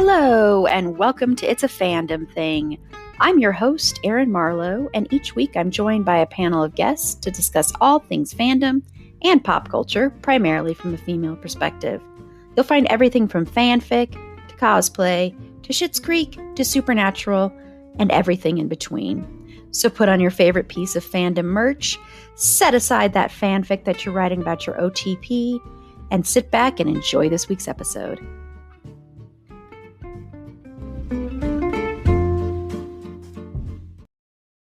Hello, and welcome to It's a Fandom Thing. I'm your host, Erin Marlowe, and each week I'm joined by a panel of guests to discuss all things fandom and pop culture, primarily from a female perspective. You'll find everything from fanfic, to cosplay, to Schitt's Creek, to Supernatural, and everything in between. So put on your favorite piece of fandom merch, set aside that fanfic that you're writing about your OTP, and sit back and enjoy this week's episode.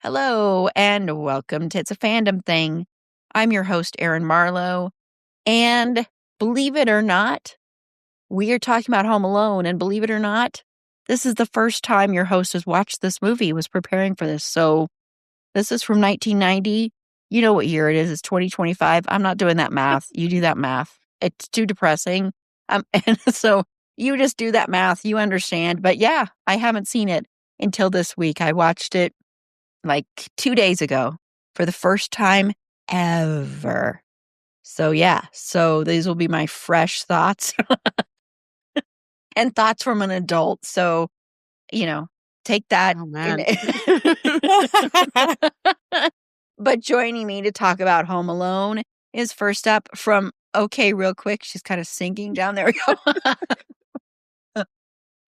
Hello, and welcome to It's a Fandom Thing. I'm your host, Erin Marlowe, and believe it or not, we are talking about Home Alone, and believe it or not, this is the first time your host has watched this movie, was preparing for this. So this is from 1990. You know what year it is. It's 2025. I'm not doing that math. You do that math. It's too depressing. And so you just do that math. You understand. But yeah, I haven't seen it until this week. I watched it like 2 days ago for the first time ever. So yeah, so these will be my fresh thoughts and thoughts from an adult. So, take that. Oh, man. But joining me to talk about Home Alone is first up from Okay Real Quick. She's kind of sinking down. There we go.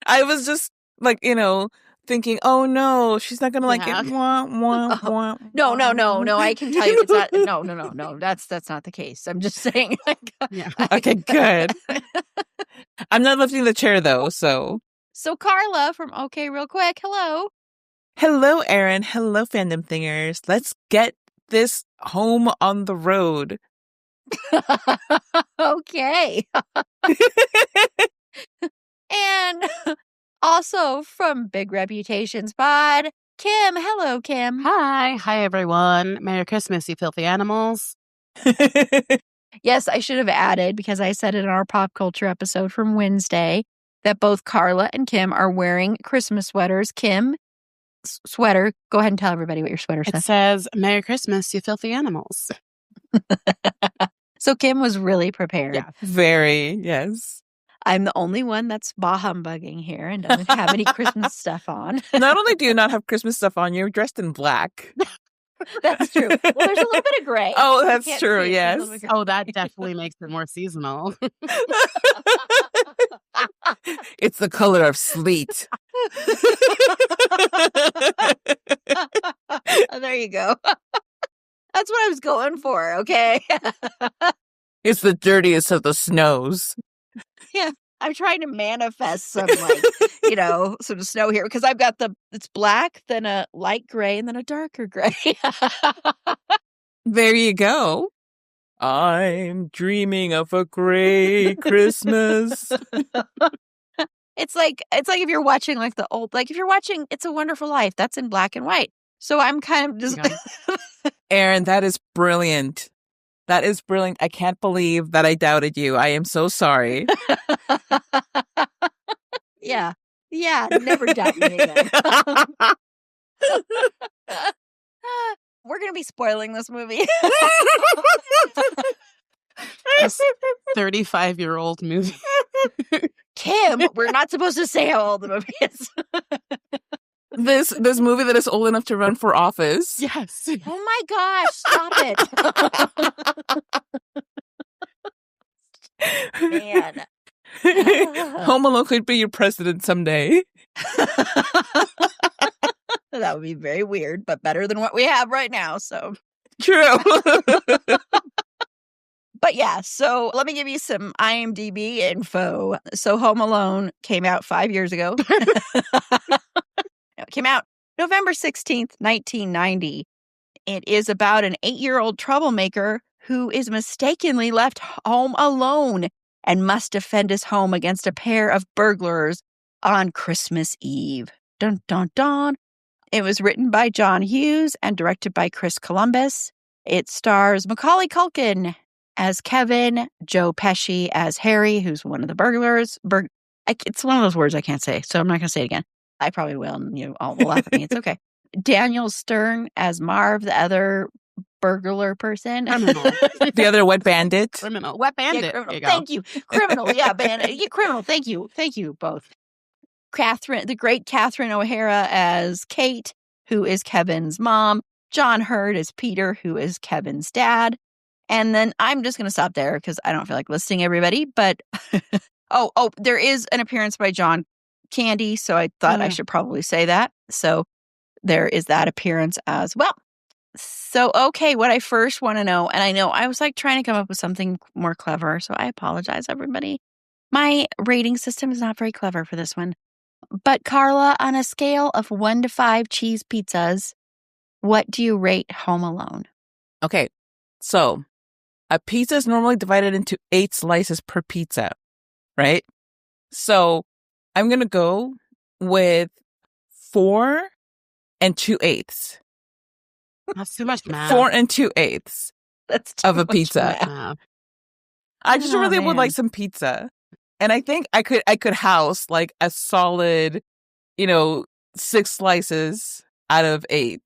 I was just thinking, oh no, she's not gonna like it. Wah, wah, wah. No. I can tell you it's not. No. That's not the case. I'm just saying. Yeah. Okay, good. I'm not lifting the chair though, so. So Carla from Okay Real Quick. Hello. Hello, Erin. Hello, Fandom Thingers. Let's get this home on the road. Okay. And also from Big Reputations Pod, Kim. Hello, Kim. Hi everyone. Merry Christmas, you filthy animals. Yes, I should have added, because I said it in our pop culture episode from Wednesday, that both Carla and Kim are wearing Christmas sweaters. Kim, sweater. Go ahead and tell everybody what your sweater says. It says, Merry Christmas, you filthy animals. So Kim was really prepared. Yeah. Very, yes. I'm the only one that's bah humbugging here and doesn't have any Christmas stuff on. Not only do you not have Christmas stuff on, you're dressed in black. That's true. Well, there's a little bit of gray. Oh, that's true, yes. Oh, that definitely makes it more seasonal. It's the color of sleet. There you go. That's what I was going for, okay? It's the dirtiest of the snows. Yeah, I'm trying to manifest some, sort of snow here, because I've got it's black, then a light gray, and then a darker gray. There you go. I'm dreaming of a gray Christmas. It's like if you're watching if you're watching It's a Wonderful Life, that's in black and white. So I'm kind of just... Erin, that is brilliant. That is brilliant. I can't believe that I doubted you. I am so sorry. Yeah, never doubt me again. We're going to be spoiling this movie. This 35-year-old movie. Kim, we're not supposed to say how old the movie is. This movie that is old enough to run for office. Yes. Oh my gosh, stop it. Man. Home Alone could be your president someday. That would be very weird, but better than what we have right now, so. True. But yeah, so let me give you some IMDb info. So Home Alone came out 5 years ago. It came out November 16th, 1990. It is about an 8-year-old troublemaker who is mistakenly left home alone and must defend his home against a pair of burglars on Christmas Eve. Dun, dun, dun. It was written by John Hughes and directed by Chris Columbus. It stars Macaulay Culkin as Kevin, Joe Pesci as Harry, who's one of the burglars. It's one of those words I can't say, so I'm not going to say it again. I probably will, and you all will laugh at me. It's okay. Daniel Stern as Marv, the other burglar person. Criminal. The other wet bandit. Criminal. Wet bandit. Yeah, criminal. There you go. Thank you. Criminal. Yeah, bandit. Yeah, criminal. Thank you. Thank you both. the great Catherine O'Hara as Kate, who is Kevin's mom. John Hurd as Peter, who is Kevin's dad. And then I'm just going to stop there because I don't feel like listing everybody. But there is an appearance by John Candy, so I thought I should probably say that. So there is that appearance as well. So, okay, what I first want to know, and I know I was like trying to come up with something more clever, so I apologize, everybody. My rating system is not very clever for this one. But Carla, on a scale of 1 to 5 cheese pizzas, what do you rate Home Alone? Okay, so a pizza is normally divided into 8 slices per pizza, right? So I'm going to go with 4 and 2/8. That's too much math. 4 and 2/8 That's too of a much pizza. math. I just really would like some pizza. And I think I could house like a solid, 6 slices out of 8.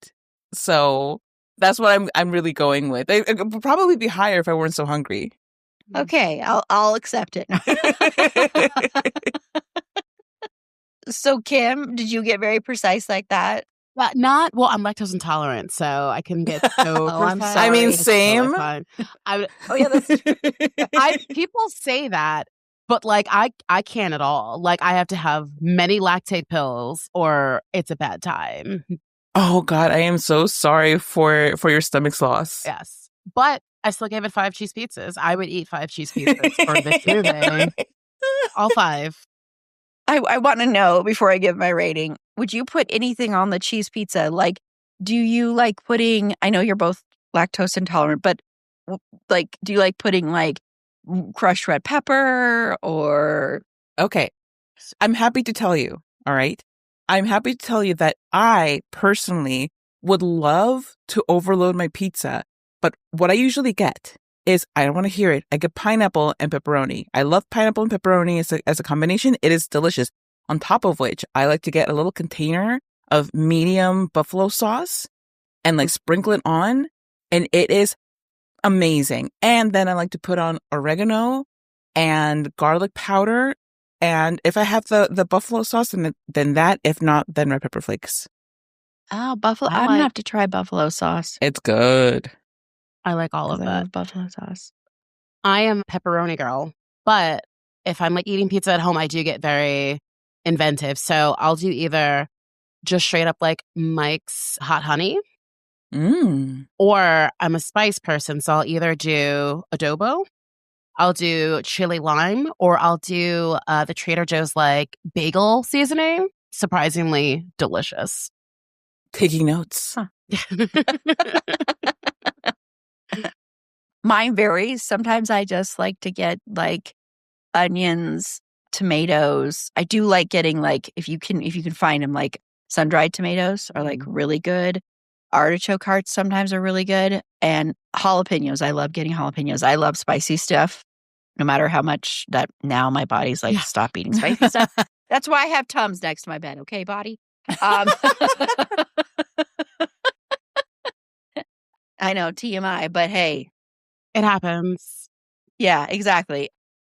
So that's what I'm really going with. It would probably be higher if I weren't so hungry. Okay, I'll accept it. So, Kim, did you get very precise like that? I'm lactose intolerant, so I can get so Oh, I'm precise. sorry. I mean, It's same. totally fine. That's People say that, but like I can't at all. Like I have to have many lactate pills or it's a bad time. Oh God, I am so sorry for your stomach's loss. Yes. But I still gave it 5 cheese pizzas. I would eat 5 cheese pizzas for this movie. All 5. I want to know before I give my rating, would you put anything on the cheese pizza? Like, do you like putting, I know you're both lactose intolerant, but like, do you like putting like crushed red pepper or? Okay. I'm happy to tell you, all right? I'm happy to tell you that I personally would love to overload my pizza, but what I usually get is, I don't want to hear it, I get pineapple and pepperoni. I love pineapple and pepperoni as a combination. It is delicious. On top of which, I like to get a little container of medium buffalo sauce and like sprinkle it on, and it is amazing. And then I like to put on oregano and garlic powder. And if I have the buffalo sauce, then that. If not, then red pepper flakes. Oh, buffalo. I'm going to have to try buffalo sauce. It's good. I like all of I that. love buffalo sauce. I am a pepperoni girl, but if I'm like eating pizza at home, I do get very inventive. So I'll do either just straight up like Mike's hot honey, or I'm a spice person. So I'll either do adobo, I'll do chili lime, or I'll do the Trader Joe's like bagel seasoning. Surprisingly delicious. Taking notes. Huh. Mine varies. Sometimes I just like to get like onions, tomatoes. I do like getting like if you can find them, like sun-dried tomatoes are like really good. Artichoke hearts sometimes are really good, and jalapenos. I love getting jalapenos. I love spicy stuff. No matter how much that now my body's like, stop eating spicy stuff. That's why I have Tums next to my bed. Okay, body. I know, TMI, but hey. It happens. Yeah, exactly.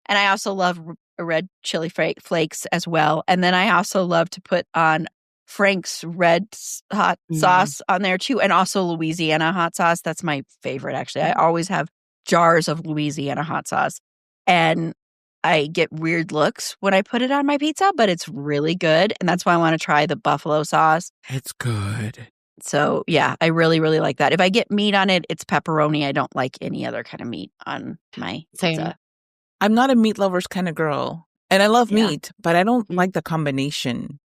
And I also love red chili flakes as well. And then I also love to put on Frank's red hot sauce on there too. And also Louisiana hot sauce. That's my favorite, actually. I always have jars of Louisiana hot sauce. And I get weird looks when I put it on my pizza, but it's really good. And that's why I want to try the buffalo sauce. It's good. So, yeah, I really, really like that. If I get meat on it, it's pepperoni. I don't like any other kind of meat on my pizza. I'm not a meat lovers kind of girl. And I love meat, but I don't like the combination.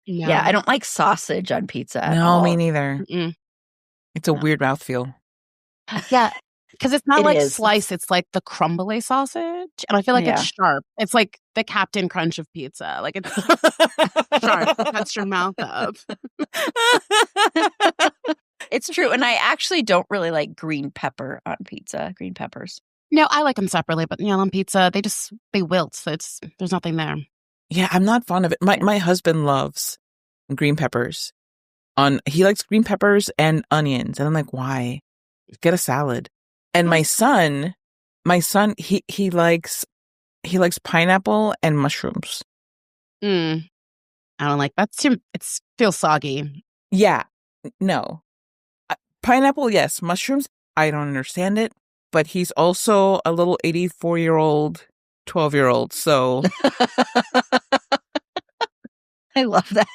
No. Yeah, I don't like sausage on pizza at No, all. me neither. It's a weird mouthfeel. Yeah, because it's not like is. slice. It's like the crumbly sausage. And I feel like it's sharp. It's like the Captain Crunch of pizza. Like it's sharp. It cuts your mouth up. It's true. And I actually don't really like green pepper on pizza, green peppers. No, I like them separately, but on pizza, they wilt. So there's nothing there. Yeah, I'm not fond of it. My husband loves green peppers. He likes green peppers and onions. And I'm like, why? Get a salad. And my son, he likes pineapple and mushrooms. I don't like that's too. It feels soggy. Yeah. No. Pineapple, yes. Mushrooms, I don't understand it. But he's also a little 84-year-old, 12-year-old. So I love that.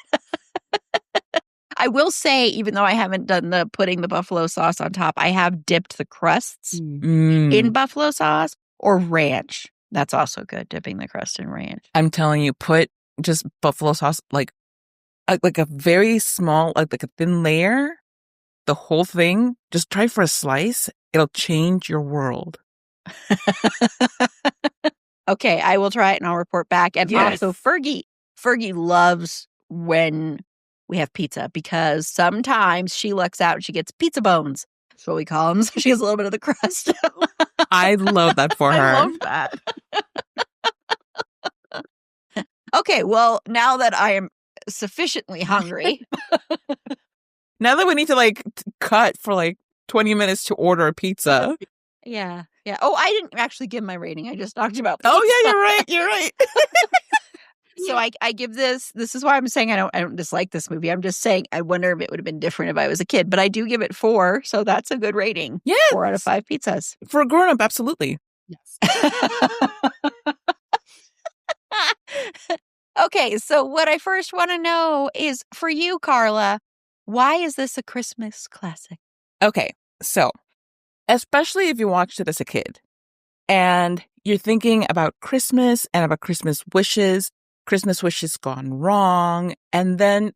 I will say, even though I haven't done the putting the buffalo sauce on top, I have dipped the crusts in buffalo sauce or ranch. That's also good, dipping the crust in ranch. I'm telling you, put just buffalo sauce, like a very small, like a thin layer, the whole thing. Just try for a slice. It'll change your world. Okay, I will try it and I'll report back. And also Fergie loves when we have pizza because sometimes she lucks out and she gets pizza bones. That's what we call them. So she has a little bit of the crust. I love that for her. I love that. Okay, well, now that I am sufficiently hungry. Now that we need to like cut for like 20 minutes to order a pizza. Yeah. Oh, I didn't actually give my rating. I just talked about pizza. Oh, yeah, you're right. So I give this is why I'm saying I don't dislike this movie. I'm just saying I wonder if it would have been different if I was a kid. But I do give it 4, so that's a good rating. Yeah. 4 out of 5 pizzas. For a grown-up, absolutely. Yes. Okay, so what I first want to know is, for you, Carla, why is this a Christmas classic? Okay, so especially if you watched it as a kid and you're thinking about Christmas and about Christmas wishes gone wrong. And then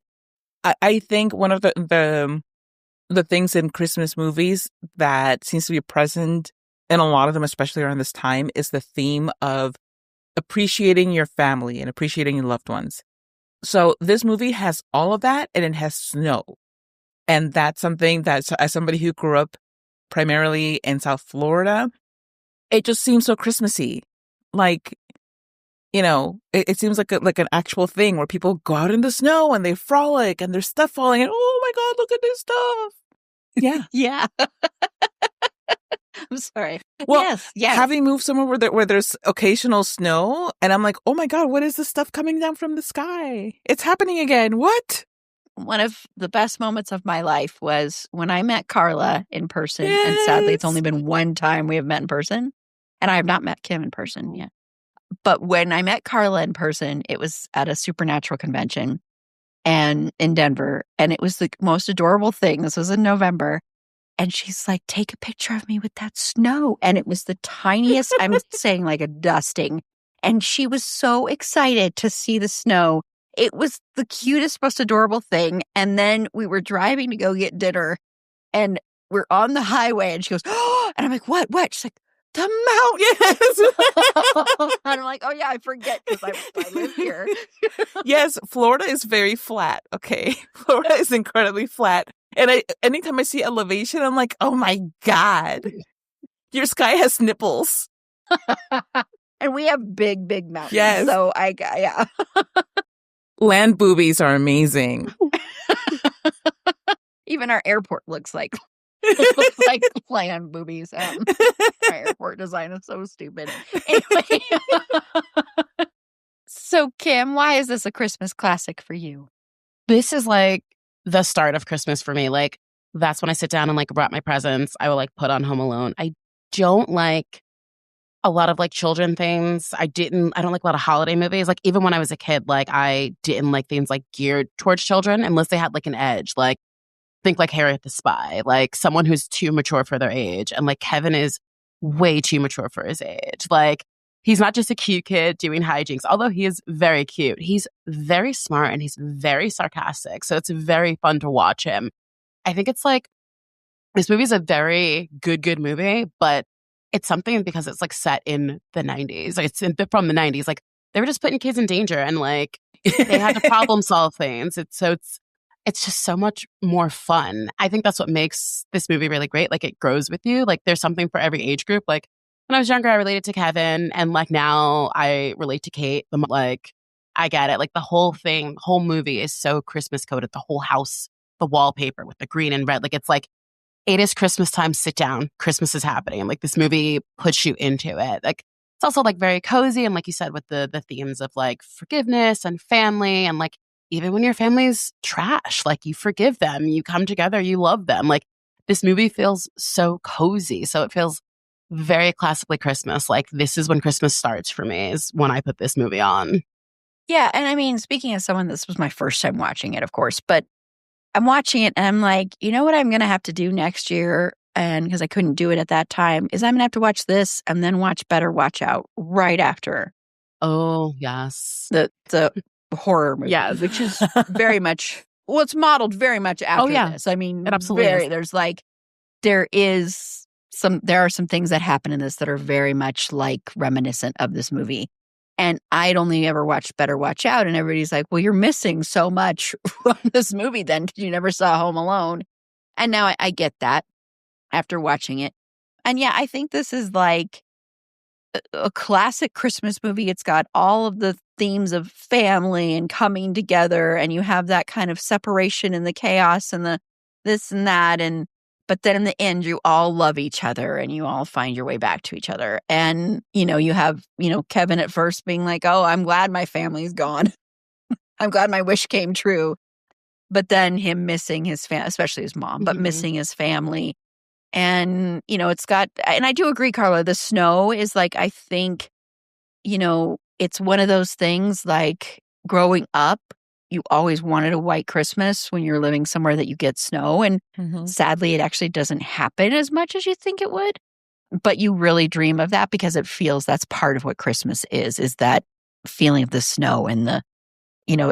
I think one of the things in Christmas movies that seems to be present in a lot of them, especially around this time, is the theme of appreciating your family and appreciating your loved ones. So this movie has all of that, and it has snow. And that's something that, as somebody who grew up primarily in South Florida, it just seems so Christmassy. Like, you know, it seems like an actual thing where people go out in the snow and they frolic and there's stuff falling and, oh my God, look at this stuff. Yeah. Yeah. I'm sorry. Well, yes. Having moved somewhere where there's occasional snow, and I'm like, oh my God, what is this stuff coming down from the sky? It's happening again. What? One of the best moments of my life was when I met Carla in person. Yes. And sadly, it's only been one time we have met in person. And I have not met Kim in person yet. But when I met Carla in person, it was at a supernatural convention and in Denver. And it was the most adorable thing. This was in November. And she's like, take a picture of me with that snow. And it was the tiniest, I'm saying like a dusting. And she was so excited to see the snow. It was the cutest, most adorable thing. And then we were driving to go get dinner and we're on the highway and she goes, oh, and I'm like, what? She's like, the mountains. And I'm like, oh yeah, I forget because I live here. Yes, Florida is very flat. Okay. Florida is incredibly flat. And anytime I see elevation, I'm like, oh my God, your sky has nipples. And we have big, big mountains. Yes. So yeah. Land boobies are amazing. Even our airport looks like land boobies. Our airport design is so stupid. Anyway. So, Kim, why is this a Christmas classic for you? This is like the start of Christmas for me. Like, that's when I sit down and like wrap my presents. I will like put on Home Alone. I don't like a lot of like children things. I don't like a lot of holiday movies. Like, even when I was a kid, like I didn't like things like geared towards children unless they had like an edge. Like, think like Harriet the Spy, like someone who's too mature for their age. And like Kevin is way too mature for his age. Like, he's not just a cute kid doing hijinks, although he is very cute. He's very smart and he's very sarcastic. So it's very fun to watch him. I think it's like, this movie is a very good movie, but it's something because it's like set in the 90s. Like, from the 90s. Like, they were just putting kids in danger and like they had to problem solve things. It's just so much more fun. I think that's what makes this movie really great. Like, it grows with you. Like, there's something for every age group. Like, when I was younger, I related to Kevin. And like now I relate to Kate. Like, I get it. Like, the whole movie is so Christmas coded. The whole house, the wallpaper with the green and red. Like, it's like, it is Christmas time. Sit down. Christmas is happening. And like, this movie puts you into it. Like, it's also like very cozy. And like you said, with the themes of like forgiveness and family and like, even when your family's trash, like you forgive them, you come together, you love them. Like this movie feels so cozy. So it feels very classically Christmas. Like this is when Christmas starts for me, is when I put this movie on. Yeah, and I mean, speaking of someone, this was my first time watching it, of course, but I'm watching it and I'm like, you know what I'm going to have to do next year? And because I couldn't do it at that time, is I'm going to have to watch this and then watch Better Watch Out right after Oh, yes. the horror movie, Yes. which is very much, well, it's modeled very much after this. I mean, it absolutely is. there are some things that happen in this that are very much like reminiscent of this movie. And I'd only ever watched Better Watch Out, and everybody's like, well, you're missing so much from this movie then because you never saw Home Alone. And now I get that after watching it. And yeah, I think this is like a classic Christmas movie. It's got all of the themes of family and coming together, and you have that kind of separation and the chaos and the this and that. But then in the end, you all love each other and you all find your way back to each other. And, you have, Kevin at first being like, oh, I'm glad my family's gone. I'm glad my wish came true. But then him missing his family, especially his mom, but missing his family. And, it's got, and I do agree, Carla, the snow is like, I think, it's one of those things like growing up, you always wanted a white Christmas when you're living somewhere that you get snow. And sadly, it actually doesn't happen as much as you think it would. But you really dream of that because it feels that's part of what Christmas is that feeling of the snow and the,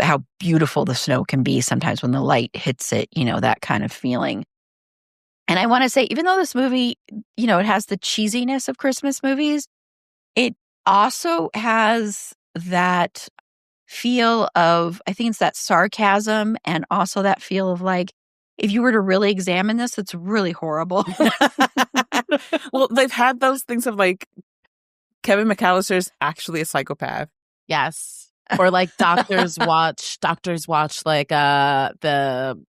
how beautiful the snow can be sometimes when the light hits it, that kind of feeling. And I want to say, even though this movie, it has the cheesiness of Christmas movies, it also has that feel of, I think it's that sarcasm and also that feel of like, if you were to really examine this, it's really horrible. Well, they've had those things of like, Kevin McAllister's actually a psychopath. Yes. Or like doctors watch like them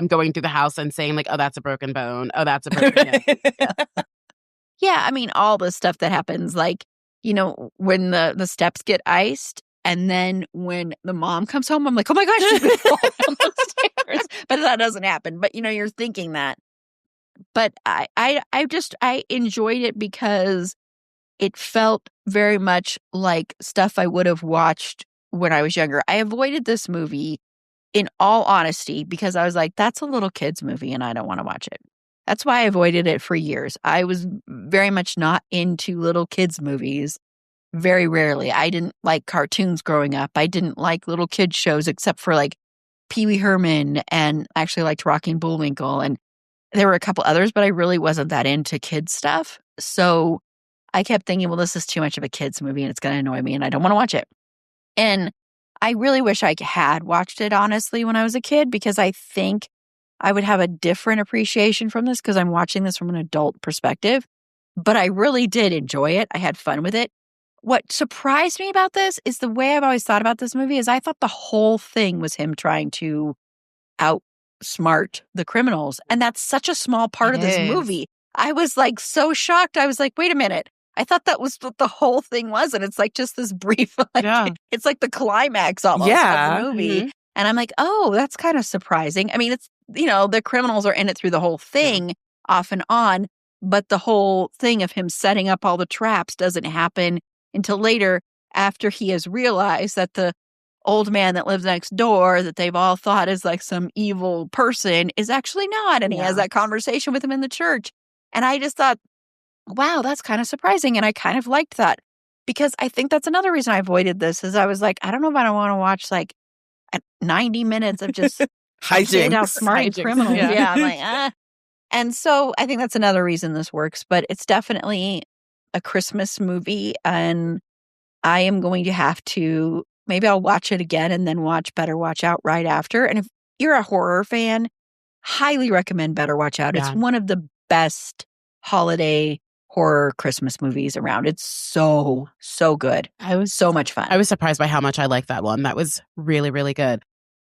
going through the house and saying like, oh, that's a broken bone. Oh, that's a broken hip. Yeah, I mean, all the stuff that happens, like, when the steps get iced. And then when the mom comes home, I'm like, oh my gosh, she's going to fall down the stairs. But that doesn't happen. But, you're thinking that. But I enjoyed it because it felt very much like stuff I would have watched when I was younger. I avoided this movie, in all honesty, because I was like, that's a little kid's movie and I don't want to watch it. That's why I avoided it for years. I was very much not into little kids' movies. Very rarely. I didn't like cartoons growing up. I didn't like little kids shows except for like Pee Wee Herman, and I actually liked Rocky and Bullwinkle. And there were a couple others, but I really wasn't that into kids stuff. So I kept thinking, well, this is too much of a kids movie and it's going to annoy me and I don't want to watch it. And I really wish I had watched it, honestly, when I was a kid, because I think I would have a different appreciation from this because I'm watching this from an adult perspective. But I really did enjoy it. I had fun with it. What surprised me about this is the way I've always thought about this movie is I thought the whole thing was him trying to outsmart the criminals. And that's such a small part of this movie. I was like so shocked. I was like, wait a minute. I thought that was what the whole thing was. And it's like just this brief, it's like the climax almost of the movie. And I'm like, oh, that's kind of surprising. I mean, it's, the criminals are in it through the whole thing off and on. But the whole thing of him setting up all the traps doesn't happen until later, after he has realized that the old man that lives next door that they've all thought is like some evil person is actually not. And he has that conversation with him in the church. And I just thought, wow, that's kind of surprising. And I kind of liked that because I think that's another reason I avoided this is I was like, I don't know if I don't want to watch like 90 minutes of just outsmarting criminals. Yeah. I'm like, ah. And so I think that's another reason this works, but it's definitely a Christmas movie, and I am going to have to, maybe I'll watch it again and then watch Better Watch Out right after. And if you're a horror fan, highly recommend Better Watch Out. It's one of the best holiday horror Christmas movies around. It's so good. It was so much fun. I was surprised by how much I liked that one. That was really, really good.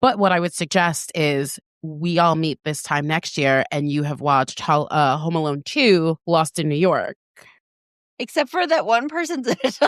But what I would suggest is we all meet this time next year and you have watched Home Alone 2, Lost in New York. Except for that one person's in it.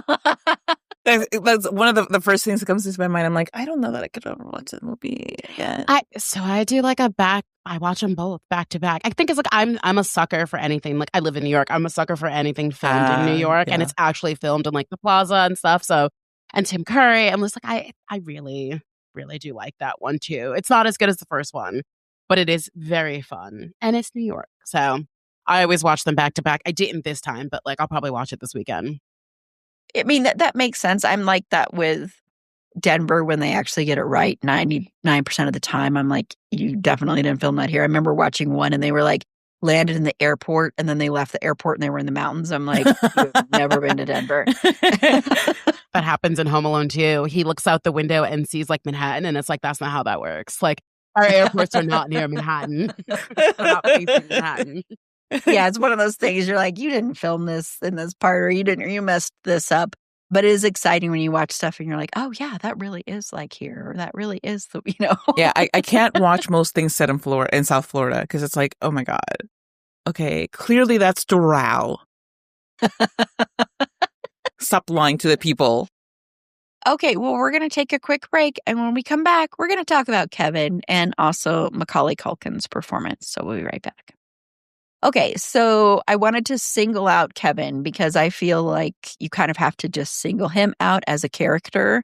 That's one of the first things that comes into my mind. I'm like, I don't know that I could ever watch that movie again. I do like I watch them both back to back. I think it's like I'm a sucker for anything. Like I live in New York. I'm a sucker for anything filmed in New York, and it's actually filmed in like the plaza and stuff. So, and Tim Curry, I'm just like I really, really do like that one too. It's not as good as the first one, but it is very fun, and it's New York. So I always watch them back to back. I didn't this time, but like I'll probably watch it this weekend. I mean, that makes sense. I'm like that with Denver when they actually get it right 99% of the time. I'm like, you definitely didn't film that here. I remember watching one and they were like landed in the airport and then they left the airport and they were in the mountains. I'm like, you've never been to Denver. That happens in Home Alone too. He looks out the window and sees like Manhattan, and it's like, that's not how that works. Like our airports are not near Manhattan. They're not facing Manhattan. Yeah, it's one of those things you're like, you didn't film this in this part, or you messed this up. But it is exciting when you watch stuff and you're like, oh yeah, that really is like here, or that really is the, Yeah, I can't watch most things set in South Florida because it's like, oh my God. Okay, clearly that's Doral. Stop lying to the people. Okay, well, we're going to take a quick break. And when we come back, we're going to talk about Kevin and also Macaulay Culkin's performance. So we'll be right back. Okay, so I wanted to single out Kevin because I feel like you kind of have to just single him out as a character.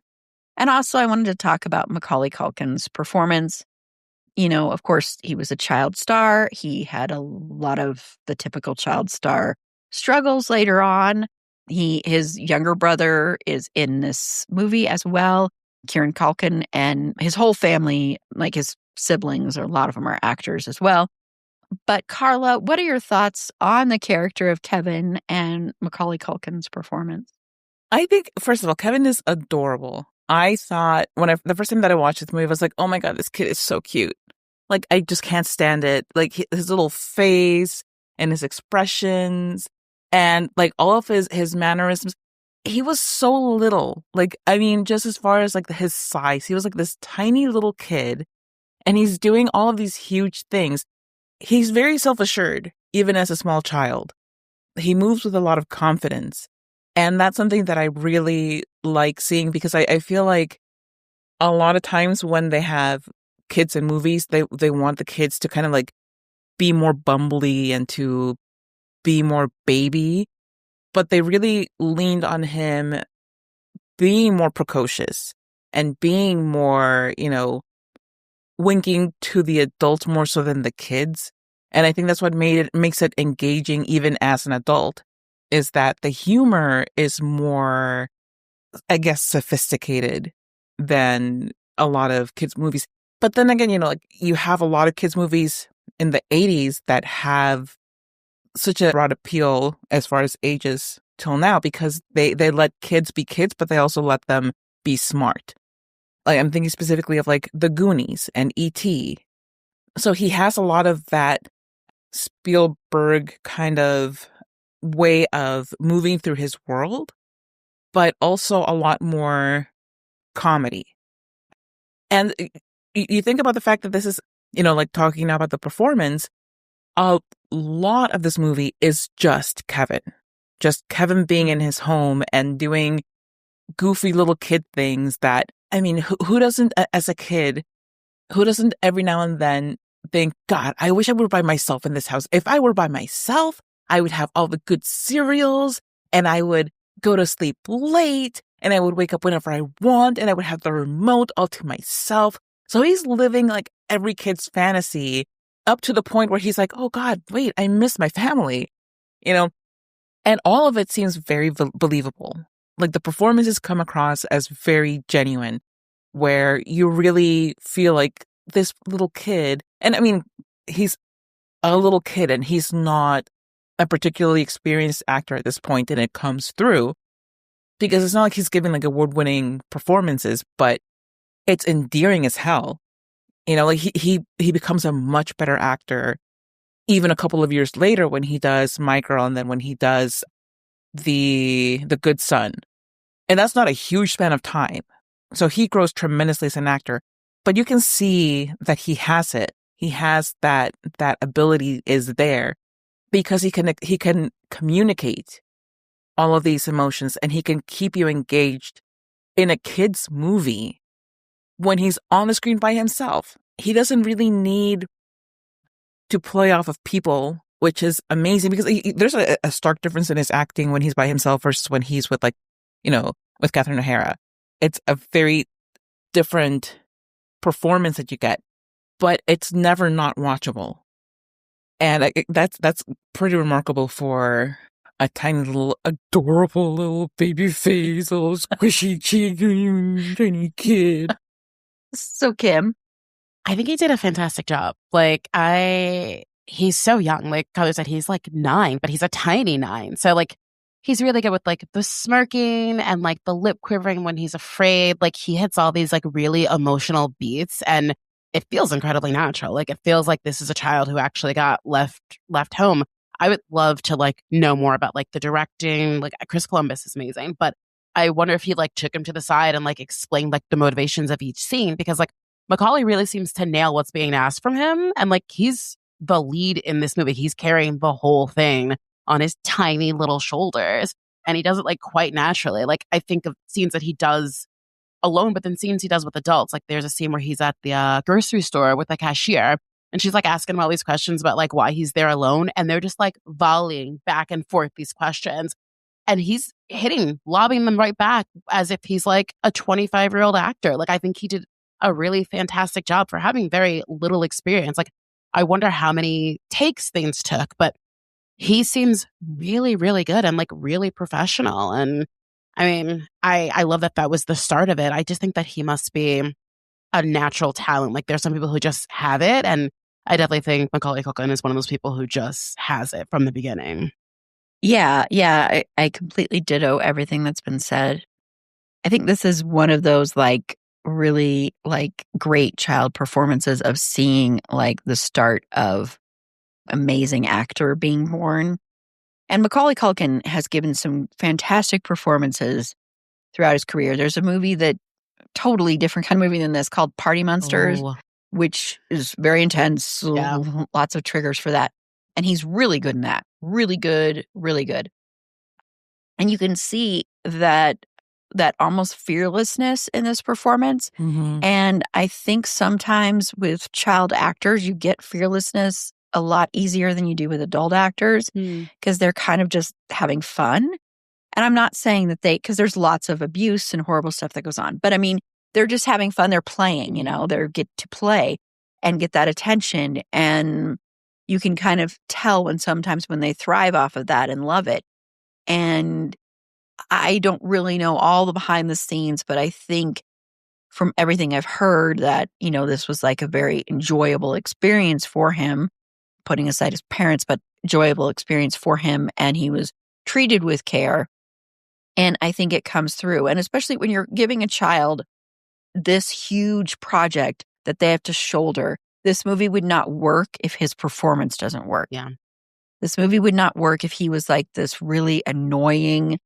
And also, I wanted to talk about Macaulay Culkin's performance. Of course, he was a child star. He had a lot of the typical child star struggles later on. His younger brother is in this movie as well, Kieran Culkin, and his whole family, like his siblings, or a lot of them are actors as well. But Carla, what are your thoughts on the character of Kevin and Macaulay Culkin's performance? I think, first of all, Kevin is adorable. I thought the first time that I watched this movie, I was like, oh my God, this kid is so cute. Like, I just can't stand it. Like his little face and his expressions and like all of his mannerisms. He was so little. Like, I mean, just as far as like his size, he was like this tiny little kid and he's doing all of these huge things. He's very self-assured, even as a small child. He moves with a lot of confidence. And that's something that I really like seeing because I feel like a lot of times when they have kids in movies, they want the kids to kind of like be more bumbly and to be more baby. But they really leaned on him being more precocious and being more, winking to the adults more so than the kids. And I think that's what makes it engaging even as an adult, is that the humor is more, I guess, sophisticated than a lot of kids' movies. But then again, like you have a lot of kids' movies in the 80s that have such a broad appeal as far as ages till now because they let kids be kids, but they also let them be smart. Like I'm thinking specifically of like The Goonies and E.T. So he has a lot of that Spielberg kind of way of moving through his world, but also a lot more comedy. And you think about the fact that this is, like talking now about the performance, a lot of this movie is just Kevin being in his home and doing goofy little kid things that, I mean, who doesn't, as a kid, who doesn't every now and then think, God, I wish I were by myself in this house. If I were by myself, I would have all the good cereals and I would go to sleep late and I would wake up whenever I want and I would have the remote all to myself. So he's living like every kid's fantasy up to the point where he's like, oh God, wait, I miss my family, and all of it seems very believable. Like the performances come across as very genuine, where you really feel like this little kid, and I mean, he's a little kid and he's not a particularly experienced actor at this point, and it comes through because it's not like he's giving like award-winning performances, but it's endearing as hell. Like he becomes a much better actor even a couple of years later when he does My Girl and then when he does the Good Son. And that's not a huge span of time. So he grows tremendously as an actor, but you can see that he has it. He has that ability is there because he can communicate all of these emotions and he can keep you engaged in a kid's movie, when he's on the screen by himself, he doesn't really need to play off of people, which is amazing because there's a stark difference in his acting when he's by himself versus when he's with, like, with Catherine O'Hara. It's a very different performance that you get, but it's never not watchable. And that's pretty remarkable for a tiny little, adorable little baby face, little squishy cheek, tiny kid. So, Kim, I think he did a fantastic job. Like, he's so young. Like Carla said, he's like 9, but he's a tiny 9. So like, he's really good with like the smirking and like the lip quivering when he's afraid. Like, he hits all these like really emotional beats, and it feels incredibly natural. Like, it feels like this is a child who actually got left home. I would love to like know more about like the directing. Like, Chris Columbus is amazing, but I wonder if he like took him to the side and like explained like the motivations of each scene, because like Macaulay really seems to nail what's being asked from him. And like, he's the lead in this movie. He's carrying the whole thing on his tiny little shoulders. And he does it like quite naturally. Like, I think of scenes that he does alone, but then scenes he does with adults. Like, there's a scene where he's at the grocery store with the cashier, and she's like asking him all these questions about like why he's there alone. And they're just like volleying back and forth these questions. And he's lobbing them right back as if he's like a 25-year-old actor. Like, I think he did a really fantastic job for having very little experience. Like, I wonder how many takes things took, but he seems really, really good and like really professional. And I mean, I love that was the start of it. I just think that he must be a natural talent. Like, there's some people who just have it. And I definitely think Macaulay Culkin is one of those people who just has it from the beginning. Yeah, I completely ditto everything that's been said. I think this is one of those like really like great child performances of seeing like the start of amazing actor being born. And Macaulay Culkin has given some fantastic performances throughout his career. There's a movie that totally different kind of movie than this called Party Monsters, which is very intense. Yeah. Lots of triggers for that. And he's really good in that. Really good, really good. And you can see that almost fearlessness in this performance. Mm-hmm. And I think sometimes with child actors, you get fearlessness a lot easier than you do with adult actors because they're kind of just having fun. And I'm not saying that because there's lots of abuse and horrible stuff that goes on. But I mean, they're just having fun. They're playing, they get to play and get that attention. And you can kind of tell when they thrive off of that and love it. And I don't really know all the behind the scenes, but I think from everything I've heard that, this was like a very enjoyable experience for him, putting aside his parents, but enjoyable experience for him. And he was treated with care. And I think it comes through. And especially when you're giving a child this huge project that they have to shoulder, this movie would not work if his performance doesn't work. Yeah. This movie would not work if he was like this really annoying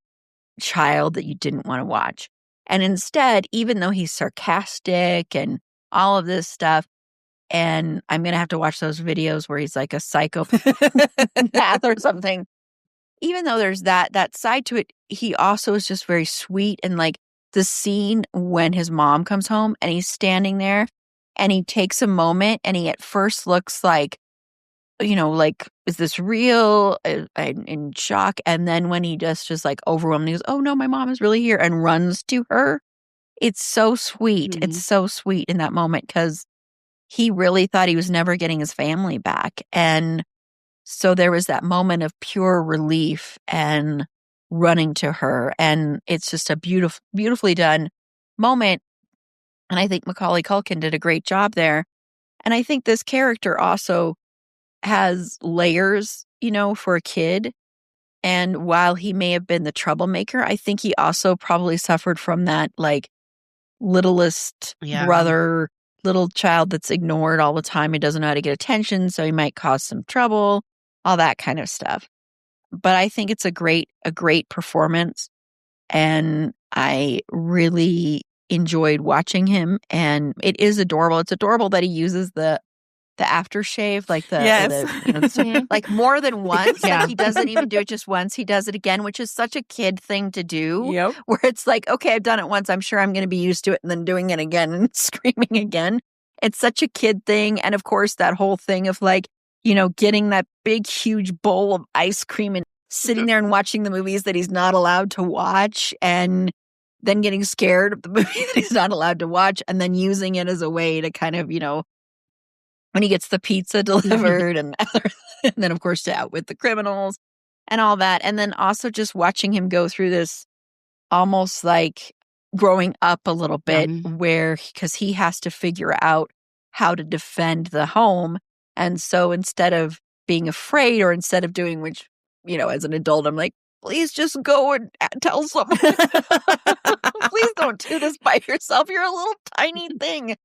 child that you didn't want to watch. And instead, even though he's sarcastic and all of this stuff, and I'm going to have to watch those videos where he's like a psychopath or something. Even though there's that side to it, he also is just very sweet. And like the scene when his mom comes home and he's standing there and he takes a moment and he at first looks like, like, is this real? I'm in shock. And then when he just like overwhelmed, he goes, oh no, my mom is really here, and runs to her. It's so sweet. Mm-hmm. It's so sweet in that moment because he really thought he was never getting his family back. And so there was that moment of pure relief and running to her. And it's just a beautifully done moment. And I think Macaulay Culkin did a great job there. And I think this character also has layers, for a kid. And while he may have been the troublemaker, I think he also probably suffered from that, like, littlest brother, little child that's ignored all the time. He doesn't know how to get attention, so he might cause some trouble, all that kind of stuff. But I think it's a great performance. And I really enjoyed watching him. And it is adorable. It's adorable that he uses the aftershave, like Yes. like more than once. Yeah. Like he doesn't even do it just once. He does it again, which is such a kid thing to do. Yep. Where it's like, okay, I've done it once. I'm sure I'm going to be used to it, and then doing it again and screaming again. It's such a kid thing. And of course, that whole thing of like, getting that big, huge bowl of ice cream and sitting there and watching the movies that he's not allowed to watch, and then getting scared of the movie that he's not allowed to watch, and then using it as a way to kind of, when he gets the pizza delivered and then, of course, to outwit the criminals and all that. And then also just watching him go through this almost like growing up a little bit because he has to figure out how to defend the home. And so instead of being afraid or instead of doing, which, as an adult, I'm like, please just go and tell someone. Please don't do this by yourself. You're a little tiny thing.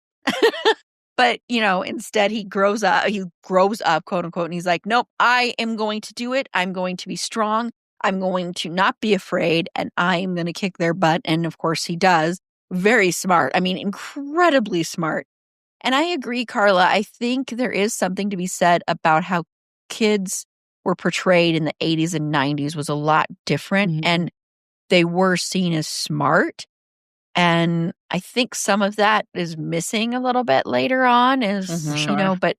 But, instead he grows up, quote unquote, and he's like, nope, I am going to do it. I'm going to be strong. I'm going to not be afraid, and I'm going to kick their butt. And of course he does. Very smart. I mean, incredibly smart. And I agree, Carla. I think there is something to be said about how kids were portrayed in the 80s and 90s was a lot different, and they were seen as smart. And I think some of that is missing a little bit later on but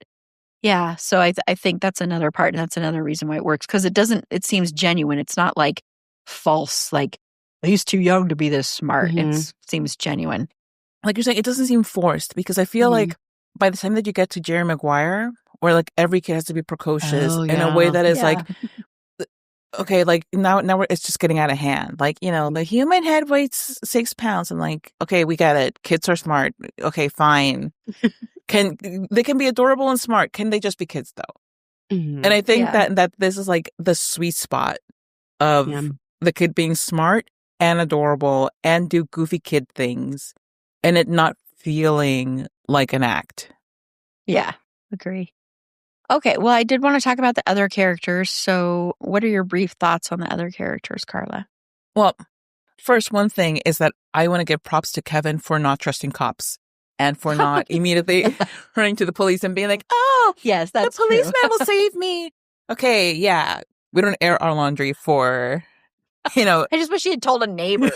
yeah, so I think that's another part, and that's another reason why it works, because it seems genuine. It's not like false, like he's too young to be this smart. It seems genuine. Like you're saying, it doesn't seem forced, because I feel like by the time that you get to Jerry Maguire, where like every kid has to be precocious in a way that is like, okay, like now it's just getting out of hand. Like, the human head weighs 6 pounds. And like, okay, we get it. Kids are smart. Okay, fine. They can be adorable and smart. Can they just be kids though? And I think that this is like the sweet spot of the kid being smart and adorable and do goofy kid things, and it not feeling like an act. Yeah, agree. Okay, well, I did want to talk about the other characters. So what are your brief thoughts on the other characters, Carla? Well, first, one thing is that I want to give props to Kevin for not trusting cops and for not immediately running to the police and being like, oh, yes, that's the policeman will save me. Okay, yeah, we don't air our laundry for, I just wish he had told a neighbor.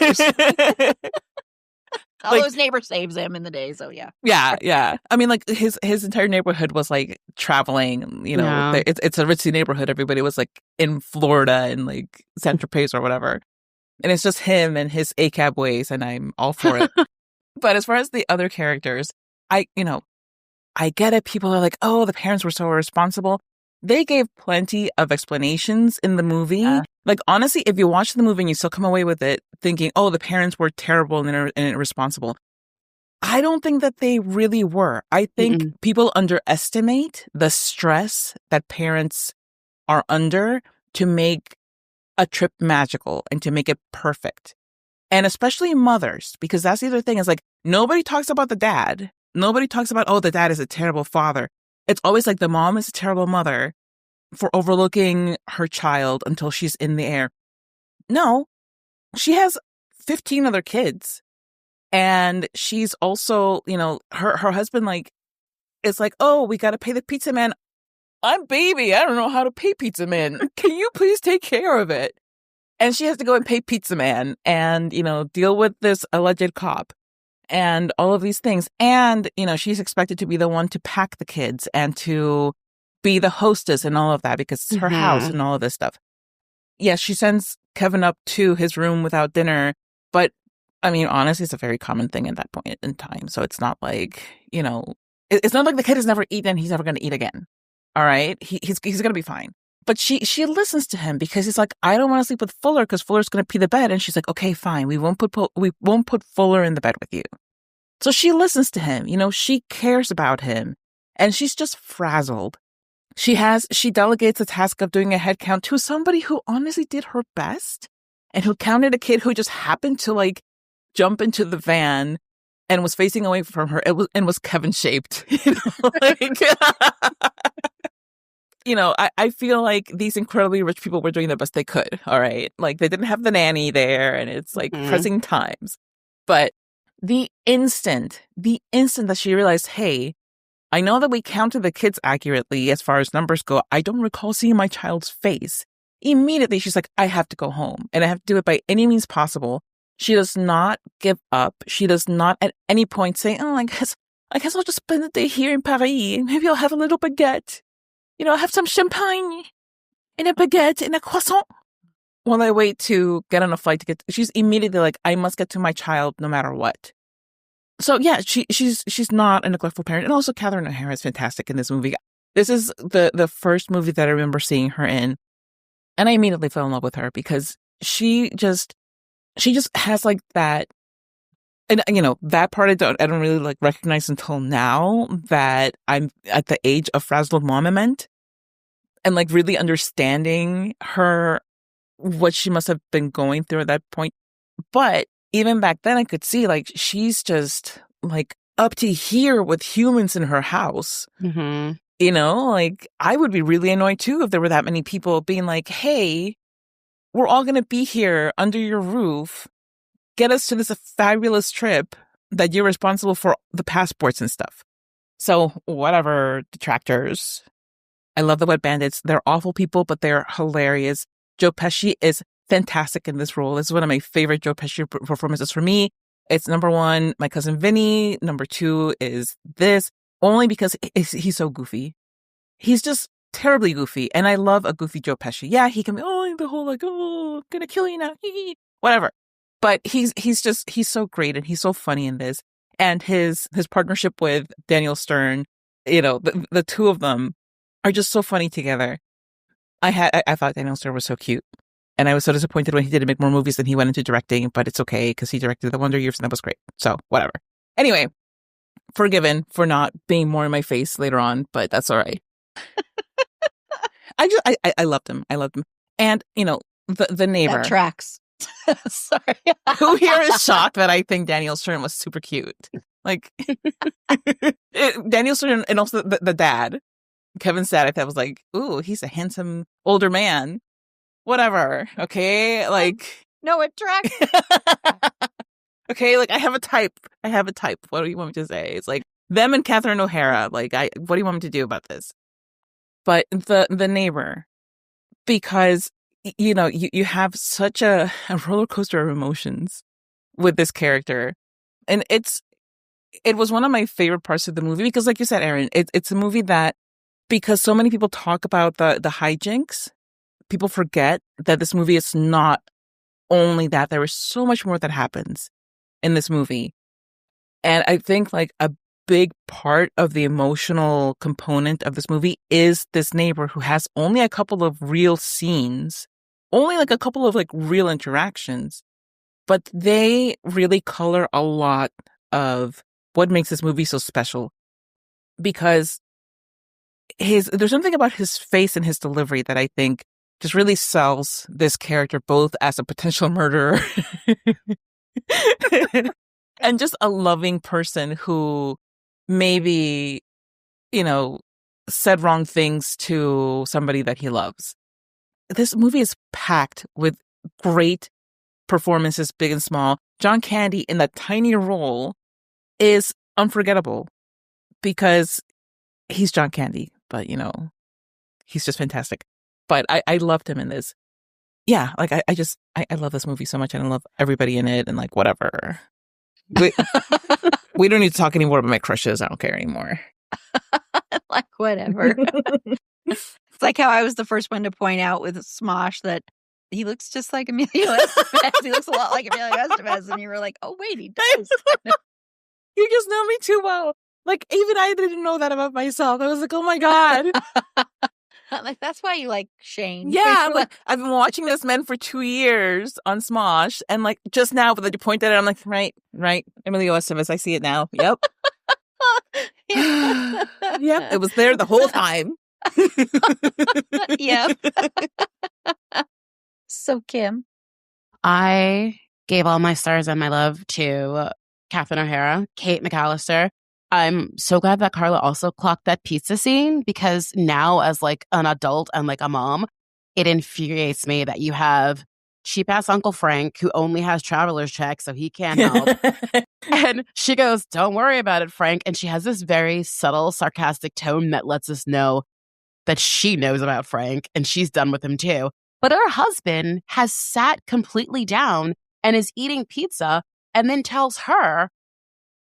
All those neighbors saves him in the day, so yeah. Yeah. I mean, like, his entire neighborhood was, like, traveling, it's a ritzy neighborhood. Everybody was, like, in Florida and, like, Saint Tropez or whatever. And it's just him and his ACAB ways, and I'm all for it. But as far as the other characters, I get it. People are like, oh, the parents were so irresponsible. They gave plenty of explanations in the movie. Like, honestly, if you watch the movie and you still come away with it thinking, oh, the parents were terrible and irresponsible, I don't think that they really were. I think people underestimate the stress that parents are under to make a trip magical and to make it perfect. And especially mothers, because that's the other thing is like, nobody talks about the dad. Nobody talks about, oh, the dad is a terrible father. It's always like the mom is a terrible mother for overlooking her child until she's in the air. No, she has 15 other kids. And she's also, her husband, like, is like, oh, we got to pay the pizza man. I'm baby. I don't know how to pay pizza man. Can you please take care of it? And she has to go and pay pizza man and, deal with this alleged cop and all of these things. And, she's expected to be the one to pack the kids and to be the hostess and all of that because it's her house and all of this stuff. Yes, she sends Kevin up to his room without dinner. But, I mean, honestly, it's a very common thing at that point in time. So it's not like, it's not like the kid has never eaten and he's never going to eat again. All right? He's going to be fine. But she listens to him because he's like, I don't want to sleep with Fuller because Fuller's going to pee the bed. And she's like, okay, fine. We won't put Fuller in the bed with you. So she listens to him. She cares about him. And she's just frazzled. She delegates the task of doing a head count to somebody who honestly did her best and who counted a kid who just happened to like jump into the van and was facing away from her. It was Kevin shaped. I feel like these incredibly rich people were doing the best they could. All right. Like they didn't have the nanny there and it's like pressing times. But the instant that she realized, hey, I know that we counted the kids accurately as far as numbers go. I don't recall seeing my child's face. Immediately, she's like, I have to go home and I have to do it by any means possible. She does not give up. She does not at any point say, oh, I guess I'll just spend the day here in Paris. Maybe I'll have a little baguette. I'll have some champagne and a baguette and a croissant while I wait to get on a flight to get. She's immediately like, I must get to my child no matter what. So yeah, she's not a neglectful parent. And also Catherine O'Hara is fantastic in this movie. This is the first movie that I remember seeing her in. And I immediately fell in love with her because she just has like that. And that part I don't really like recognize until now that I'm at the age of Frazzled Moment and like really understanding her, what she must have been going through at that point. But even back then I could see like she's just like up to here with humans in her house. Mm-hmm. Like I would be really annoyed too if there were that many people being like, hey, we're all going to be here under your roof. Get us to this fabulous trip that you're responsible for the passports and stuff. So whatever, detractors. I love the Wet Bandits. They're awful people, but they're hilarious. Joe Pesci is fantastic in this role. This is one of my favorite Joe Pesci performances for me. It's number one, My Cousin Vinny. Number two is this, only because he's so goofy. He's just terribly goofy. And I love a goofy Joe Pesci. Yeah, he can be, the whole like, I'm gonna kill you now. Whatever. But he's so great and he's so funny in this. And his partnership with Daniel Stern, the two of them are just so funny together. I thought Daniel Stern was so cute. And I was so disappointed when he didn't make more movies and he went into directing, but it's okay because he directed The Wonder Years and that was great. So whatever. Anyway, forgiven for not being more in my face later on, but that's all right. I loved him. I loved him. And, the neighbor. That tracks. Sorry. Who here is shocked that I think Daniel Stern was super cute? Like, Daniel Stern and also the dad, Kevin's dad, I thought was like, ooh, he's a handsome older man. Whatever. Okay. Like. No, it tracks. Okay. Like, I have a type. What do you want me to say? It's like them and Catherine O'Hara. Like, what do you want me to do about this? But the neighbor, because you have such a roller coaster of emotions with this character. And it was one of my favorite parts of the movie because like you said, Erin, it's a movie that, because so many people talk about the hijinks, people forget that this movie is not only that. There is so much more that happens in this movie. And I think like a big part of the emotional component of this movie is this neighbor who has only a couple of real scenes, only like a couple of like real interactions, but they really color a lot of what makes this movie so special. Because there's something about his face and his delivery that I think just really sells this character both as a potential murderer and just a loving person who maybe, said wrong things to somebody that he loves. This movie is packed with great performances, big and small. John Candy in that tiny role is unforgettable because he's John Candy, but he's just fantastic. But I loved him in this. Yeah, like I love this movie so much and I love everybody in it and like whatever. We don't need to talk anymore about my crushes. I don't care anymore. Like whatever. It's like how I was the first one to point out with Smosh that he looks just like Emilio Estevez. He looks a lot like Emilio Estevez. And you were like, oh, wait, he does. You just know me too well. Like, even I didn't know that about myself. I was like, oh my God. Like, that's why you like Shane. Yeah, like, I've been watching this man for 2 years on Smosh. And like, just now, but you pointed it, I'm like, right. Emilio Estevez, I see it now. Yep. Yep, it was there the whole time. Yep. So, Kim? I gave all my stars and my love to Catherine O'Hara, Kate McAllister. I'm so glad that Carla also clocked that pizza scene because now as like an adult and like a mom, it infuriates me that you have cheap-ass Uncle Frank, who only has traveler's check, so he can't help. And she goes, don't worry about it, Frank. And she has this very subtle, sarcastic tone that lets us know that she knows about Frank and she's done with him too. But her husband has sat completely down and is eating pizza and then tells her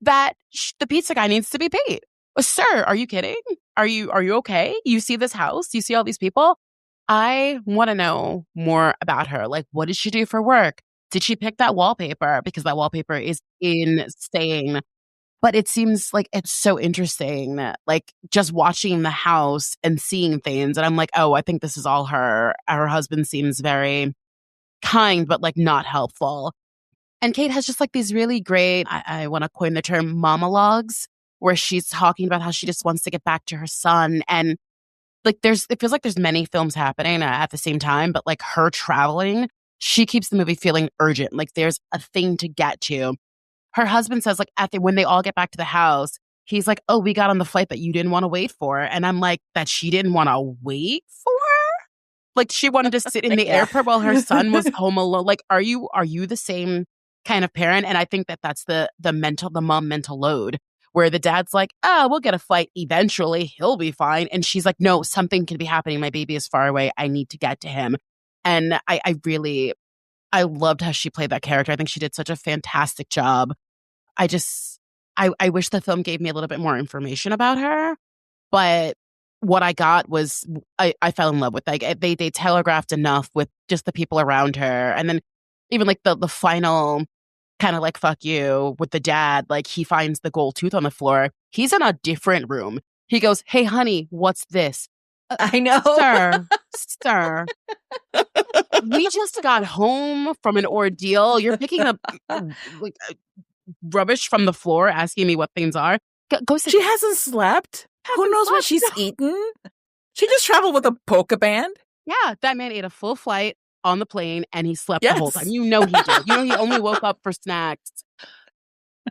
that the pizza guy needs to be paid. Sir, are you kidding? Are you okay? You see this house? You see all these people? I want to know more about her. Like, what did she do for work? Did she pick that wallpaper? Because that wallpaper is insane. But it seems like it's so interesting that, like, just watching the house and seeing things. And I'm like, oh, I think this is all her. Her husband seems very kind, but like not helpful. And Kate has just like these really great, I want to coin the term monologues, where she's talking about how she just wants to get back to her son. And like it feels like there's many films happening at the same time, but like her traveling, she keeps the movie feeling urgent. Like there's a thing to get to. Her husband says like when they all get back to the house, he's like, oh, we got on the flight that you didn't want to wait for. And I'm like, that she didn't want to wait for? Like she wanted to sit in the airport while her son was home alone. Like, are you the same kind of parent? And I think that's the mom mental load, where the dad's like, oh, we'll get a flight eventually. He'll be fine. And she's like, no, something could be happening. My baby is far away. I need to get to him. And I loved how she played that character. I think she did such a fantastic job. I wish the film gave me a little bit more information about her, but what I got was I fell in love with. Like they telegraphed enough with just the people around her, and then even like the final kind of like fuck you with the dad. Like he finds the gold tooth on the floor. He's in a different room. He goes, "Hey, honey, what's this?" I know, sir. We just got home from an ordeal. You're picking up like rubbish from the floor, asking me what things are. Go sit. She hasn't slept. Who knows what she's eaten? She just traveled with a polka band. Yeah, that man ate a full flight on the plane and he slept the whole time. You know he did. You know he only woke up for snacks.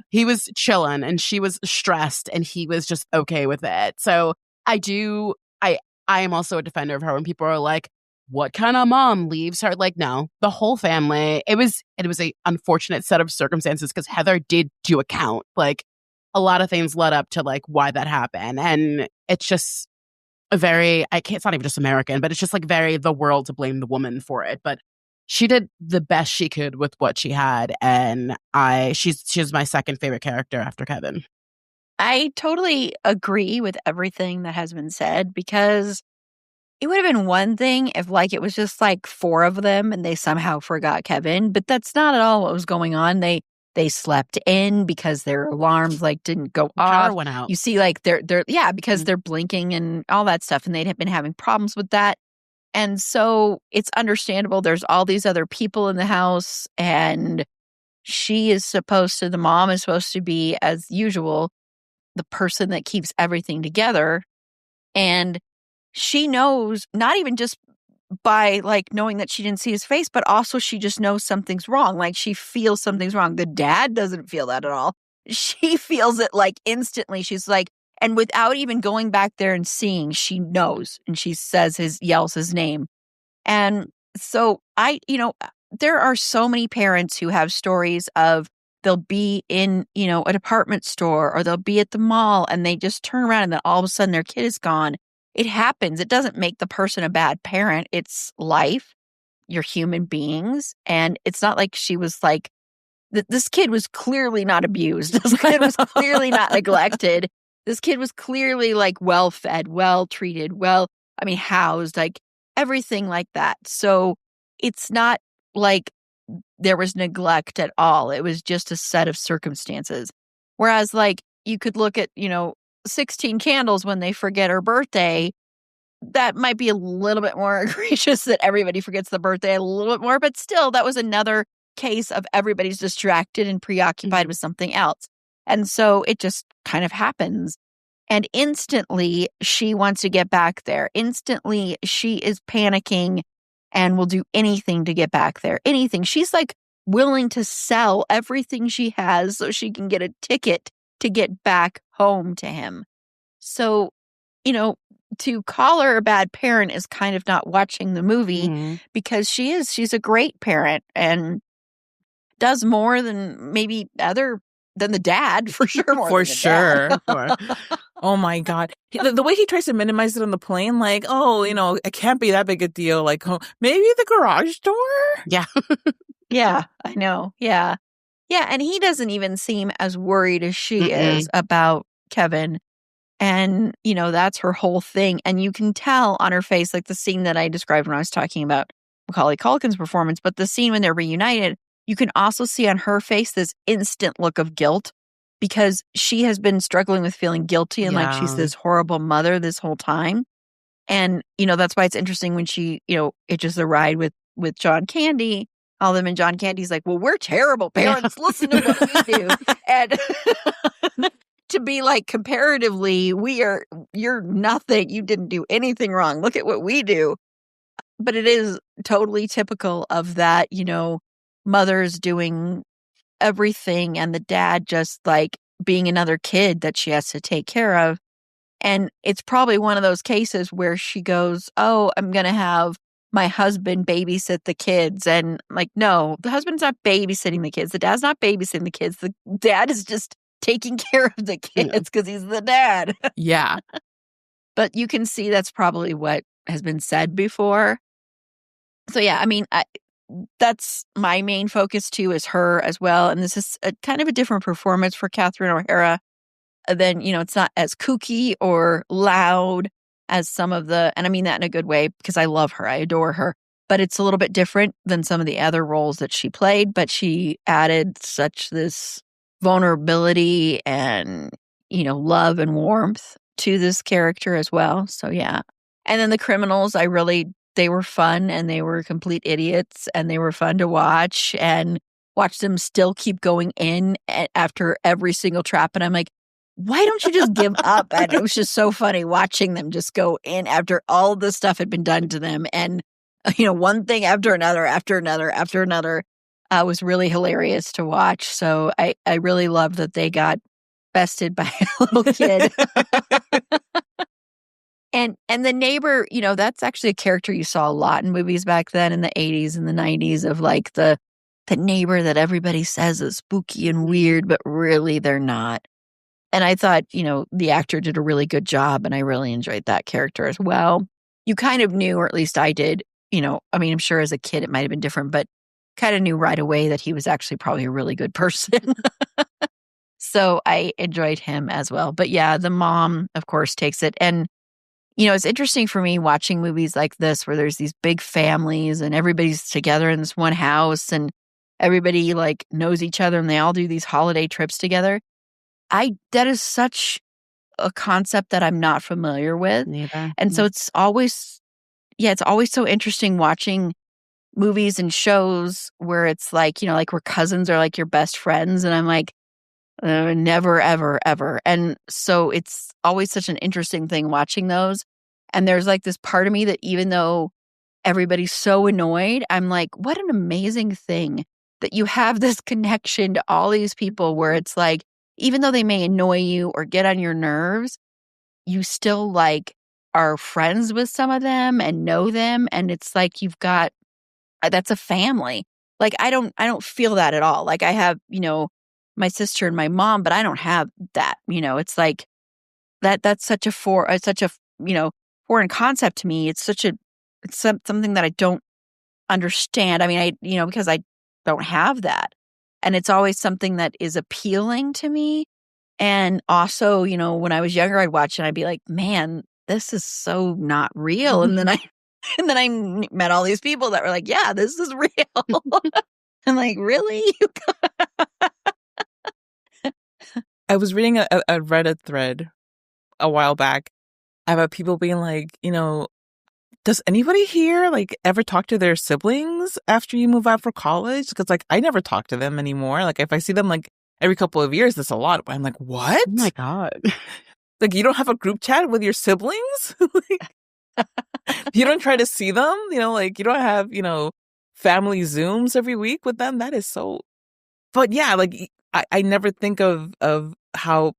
He was chilling and she was stressed and he was just okay with it. So I am also a defender of her when people are like, what kind of mom leaves her? Like, no, the whole family. It was a unfortunate set of circumstances because Heather did do a count. Like a lot of things led up to like why that happened. And it's just it's not even just American, but it's just like very the world to blame the woman for it. But she did the best she could with what she had. And she's my second favorite character after Kevin. I totally agree with everything that has been said, because it would have been one thing if like it was just like four of them and they somehow forgot Kevin, but that's not at all what was going on. They slept in because their alarms like didn't go off. Power went out. You see, like they're because they're blinking and all that stuff, and they'd have been having problems with that. And so it's understandable. There's all these other people in the house, and the mom is supposed to be, as usual, the person that keeps everything together. And she knows, not even just by like knowing that she didn't see his face, but also she just knows something's wrong. Like she feels something's wrong. The dad doesn't feel that at all. She feels it like instantly. She's like, and without even going back there and seeing, she knows. And she yells his name. And so there are so many parents who have stories of they'll be in, a department store or they'll be at the mall and they just turn around and then all of a sudden their kid is gone. It happens. It doesn't make the person a bad parent. It's life. You're human beings. And it's not like she was like, this kid was clearly not abused. This kid was clearly not neglected. This kid was clearly like well fed, well treated, housed, like everything like that. So it's not like there was neglect at all. It was just a set of circumstances. Whereas like you could look at, 16 Candles when they forget her birthday. That might be a little bit more egregious that everybody forgets the birthday a little bit more, but still that was another case of everybody's distracted and preoccupied with something else. And so it just kind of happens. And instantly she wants to get back there. Instantly she is panicking and will do anything to get back there. Anything. She's like willing to sell everything she has so she can get a ticket to get back home to him. So, to call her a bad parent is kind of not watching the movie Mhm. because she's a great parent and does more than maybe than the dad, for sure, more For than the dad. sure. Oh my God. The way he tries to minimize it on the plane, like, oh, it can't be that big a deal. Like, oh, maybe the garage door? Yeah. Yeah, I know. Yeah. Yeah, and he doesn't even seem as worried as she Mm-mm. is about Kevin. And, that's her whole thing. And you can tell on her face, like the scene that I described when I was talking about Macaulay Culkin's performance, but the scene when they're reunited, you can also see on her face this instant look of guilt because she has been struggling with feeling guilty and like she's Yeah. this horrible mother this whole time. And, that's why it's interesting when she, hitches the ride with John Candy. All them and John Candy's like, well, we're terrible parents. Yeah. Listen to what we do. And to be like, comparatively, you're nothing. You didn't do anything wrong. Look at what we do. But it is totally typical of that, mothers doing everything and the dad just like being another kid that she has to take care of. And it's probably one of those cases where she goes, oh, I'm going to have my husband babysit the kids. And I'm like, no, the husband's not babysitting the kids. The dad's not babysitting the kids. The dad is just taking care of the Yeah. kids because he's the dad. Yeah. But you can see that's probably what has been said before. So, yeah, I mean, that's my main focus too, is her as well. And this is a kind of a different performance for Catherine O'Hara. Then, it's not as kooky or loud as some of and I mean that in a good way because I love her. I adore her. But it's a little bit different than some of the other roles that she played. But she added such this vulnerability and, love and warmth to this character as well. So, yeah. And then the criminals, they were fun and they were complete idiots and they were fun to watch and watch them still keep going in after every single trap. And I'm like, why don't you just give up? And it was just so funny watching them just go in after all the stuff had been done to them. And, one thing after another, after another, after another, was really hilarious to watch. So I really love that they got bested by a little kid. And the neighbor, that's actually a character you saw a lot in movies back then in the 80s and the 90s of like the neighbor that everybody says is spooky and weird, but really they're not. And I thought, the actor did a really good job, and I really enjoyed that character as well. You kind of knew, or at least I did, I mean, I'm sure as a kid it might have been different, but kind of knew right away that he was actually probably a really good person. So I enjoyed him as well. But yeah, the mom, of course, takes it. And, it's interesting for me watching movies like this where there's these big families and everybody's together in this one house and everybody like knows each other and they all do these holiday trips together. That is such a concept that I'm not familiar with. Neither. And so it's always so interesting watching movies and shows where it's like, like where cousins are like your best friends. And I'm like, never, ever, ever. And so it's always such an interesting thing watching those. And there's like this part of me that even though everybody's so annoyed, I'm like, what an amazing thing that you have this connection to all these people where it's like, even though they may annoy you or get on your nerves, you still like are friends with some of them and know them. And it's like you've got that's a family. Like I don't feel that at all. Like I have, my sister and my mom, but I don't have that. It's like that's such a foreign concept to me. It's something that I don't understand. I mean, because I don't have that. And it's always something that is appealing to me. And also, when I was younger, I'd watch it and I'd be like, man, this is so not real. And then I met all these people that were like, yeah, this is real. I'm like, really? I was reading a Reddit thread a while back about people being like, does anybody here like ever talk to their siblings after you move out for college? Because like I never talk to them anymore. Like if I see them like every couple of years, that's a lot. I'm like, what? Oh my God. Like you don't have a group chat with your siblings? Like, you don't try to see them? Like you don't have, family Zooms every week with them? That is so. But yeah, like I never think of how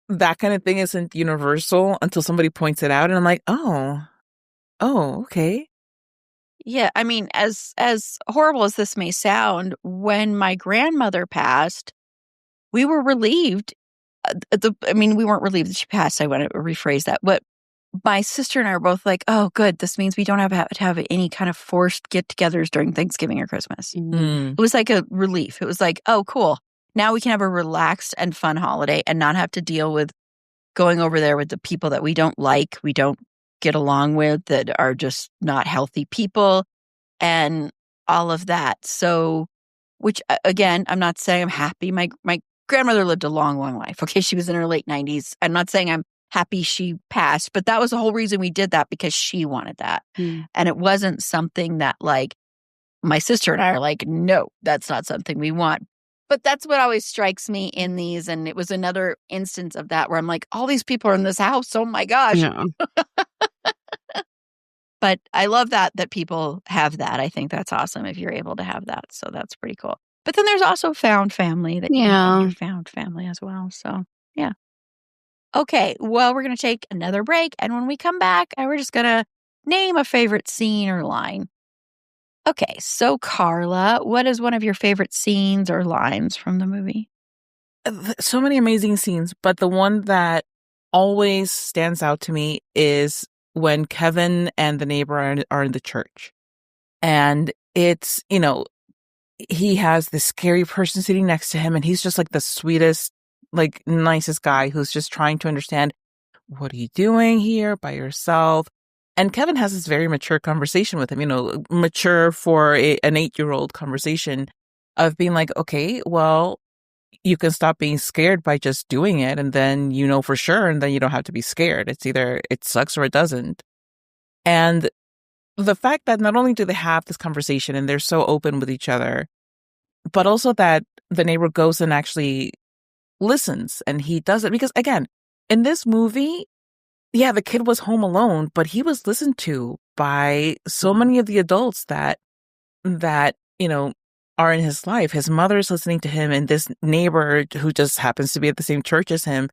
that kind of thing isn't universal until somebody points it out. And I'm like, oh, okay. Yeah, I mean, as horrible as this may sound, when my grandmother passed, we were relieved. We weren't relieved that she passed. I want to rephrase that. But my sister and I were both like, "Oh, good. This means we don't have to have any kind of forced get-togethers during Thanksgiving or Christmas." It was like a relief. It was like, "Oh, cool. Now we can have a relaxed and fun holiday and not have to deal with going over there with the people that we don't like, we don't get along with, that are just not healthy people, and all of that." So, which again, I'm not saying I'm happy. My grandmother lived a long, long life. Okay, she was in her late 90s. I'm not saying I'm happy she passed, but that was the whole reason we did that, because she wanted that. And it wasn't something that, like, my sister and I are like, no, that's not something we want. But that's what always strikes me in these. And it was another instance of that where I'm like, all these people are in this house. Oh my gosh. Yeah. But I love that people have that. I think that's awesome if you're able to have that. So that's pretty cool. But then there's also found family that you can find your found family as well. So yeah. Okay, well, we're going to take another break. And when we come back, we're just going to name a favorite scene or line. Okay, so Carla, what is one of your favorite scenes or lines from the movie? So many amazing scenes, but the one that always stands out to me is when Kevin and the neighbor are in the church. And it's, he has this scary person sitting next to him, and he's just like the sweetest, like nicest guy who's just trying to understand, what are you doing here by yourself? And Kevin has this very mature conversation with him, mature for an 8-year-old conversation of being like, okay, well, you can stop being scared by just doing it. And then you know for sure, and then you don't have to be scared. It's either it sucks or it doesn't. And the fact that not only do they have this conversation and they're so open with each other, but also that the neighbor goes and actually listens, and he does it because, again, in this movie, yeah, the kid was home alone, but he was listened to by so many of the adults that are in his life. His mother is listening to him, and this neighbor who just happens to be at the same church as him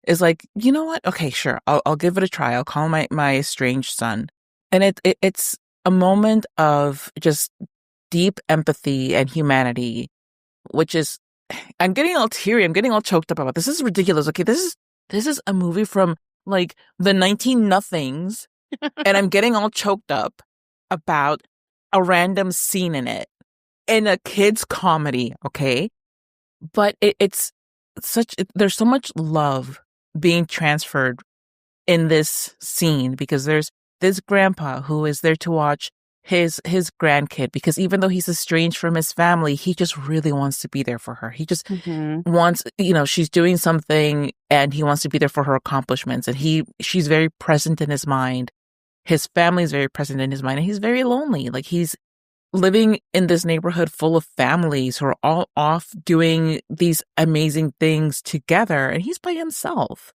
is like, you know what? Okay, sure, I'll give it a try. I'll call my estranged son, and it's a moment of just deep empathy and humanity, which is, I'm getting all teary. I'm getting all choked up about this. This is ridiculous. Okay, this is a movie from like the 19-nothings, and I'm getting all choked up about a random scene in it, in a kid's comedy, okay? But there's so much love being transferred in this scene, because there's this grandpa who is there to watch his grandkid, because even though he's estranged from his family, he just really wants to be there for her. He just wants, she's doing something and he wants to be there for her accomplishments. And she's very present in his mind. His family is very present in his mind, and he's very lonely. Like, he's living in this neighborhood full of families who are all off doing these amazing things together, and he's by himself.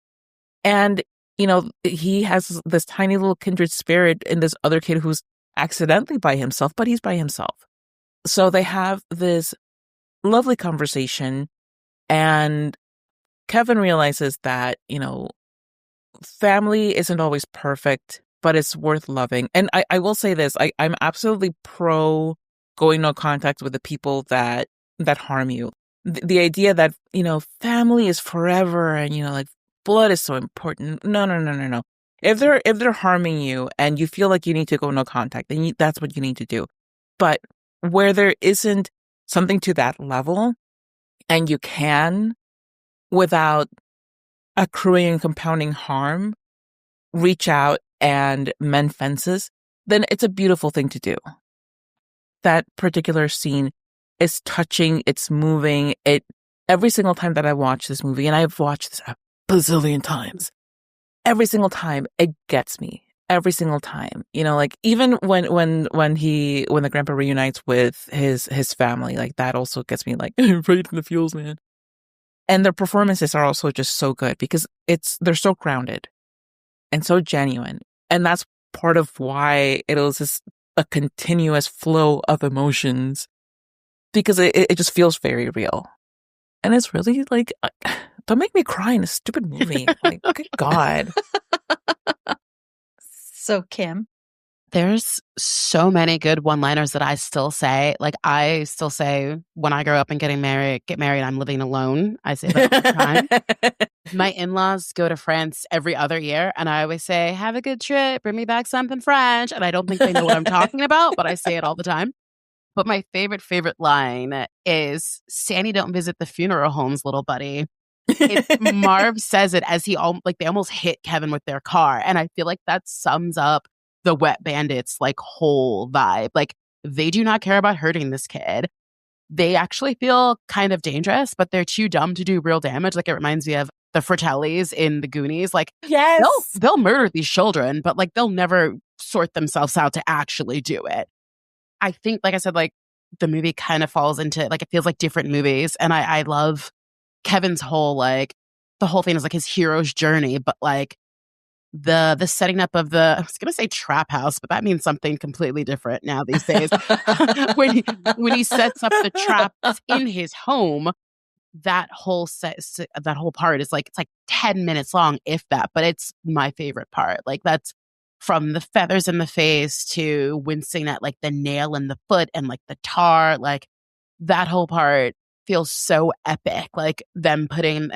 And, he has this tiny little kindred spirit in this other kid who's accidentally by himself, but he's by himself. So they have this lovely conversation, and Kevin realizes that, family isn't always perfect, but it's worth loving. And I will say this, I'm absolutely pro going no contact with the people that harm you. The idea that, family is forever and, like, blood is so important. No. If they're harming you and you feel like you need to go no contact, then that's what you need to do. But where there isn't something to that level, and you can, without accruing and compounding harm, reach out and mend fences, then it's a beautiful thing to do. That particular scene is touching, it's moving. Every single time that I watch this movie, and I've watched this a bazillion times, every single time it gets me. Every single time, like, even when the grandpa reunites with his family, like, that also gets me, like, right in the feels, man. And their performances are also just so good because they're so grounded and so genuine, and that's part of why it is a continuous flow of emotions, because it just feels very real. And it's really like, don't make me cry in a stupid movie. Like, good God. So, Kim? There's so many good one-liners that I still say. Like, I still say, when I grow up and get married, I'm living alone. I say that all the time. My in-laws go to France every other year, and I always say, have a good trip, bring me back something French. And I don't think they know what I'm talking about, but I say it all the time. But my favorite line is, Sandy don't visit the funeral homes, little buddy. Marv says it as they almost hit Kevin with their car. And I feel like that sums up the Wet Bandits like whole vibe. Like, they do not care about hurting this kid. They actually feel kind of dangerous, but they're too dumb to do real damage. Like, it reminds me of the Fratellis in the Goonies. Like, Yes. they'll murder these children, but like, they'll never sort themselves out to actually do it. I think, like I said, like, the movie kind of falls into, like, it feels like different movies. And I love Kevin's whole, like, the whole thing is like his hero's journey, but like the setting up of I was going to say trap house, but that means something completely different now these days. when he sets up the traps in his home, that whole part is like, it's like 10 minutes long, if that, but it's my favorite part. Like, that's from the feathers in the face to wincing at like the nail in the foot and like the tar, like that whole part feels so epic. Like, him putting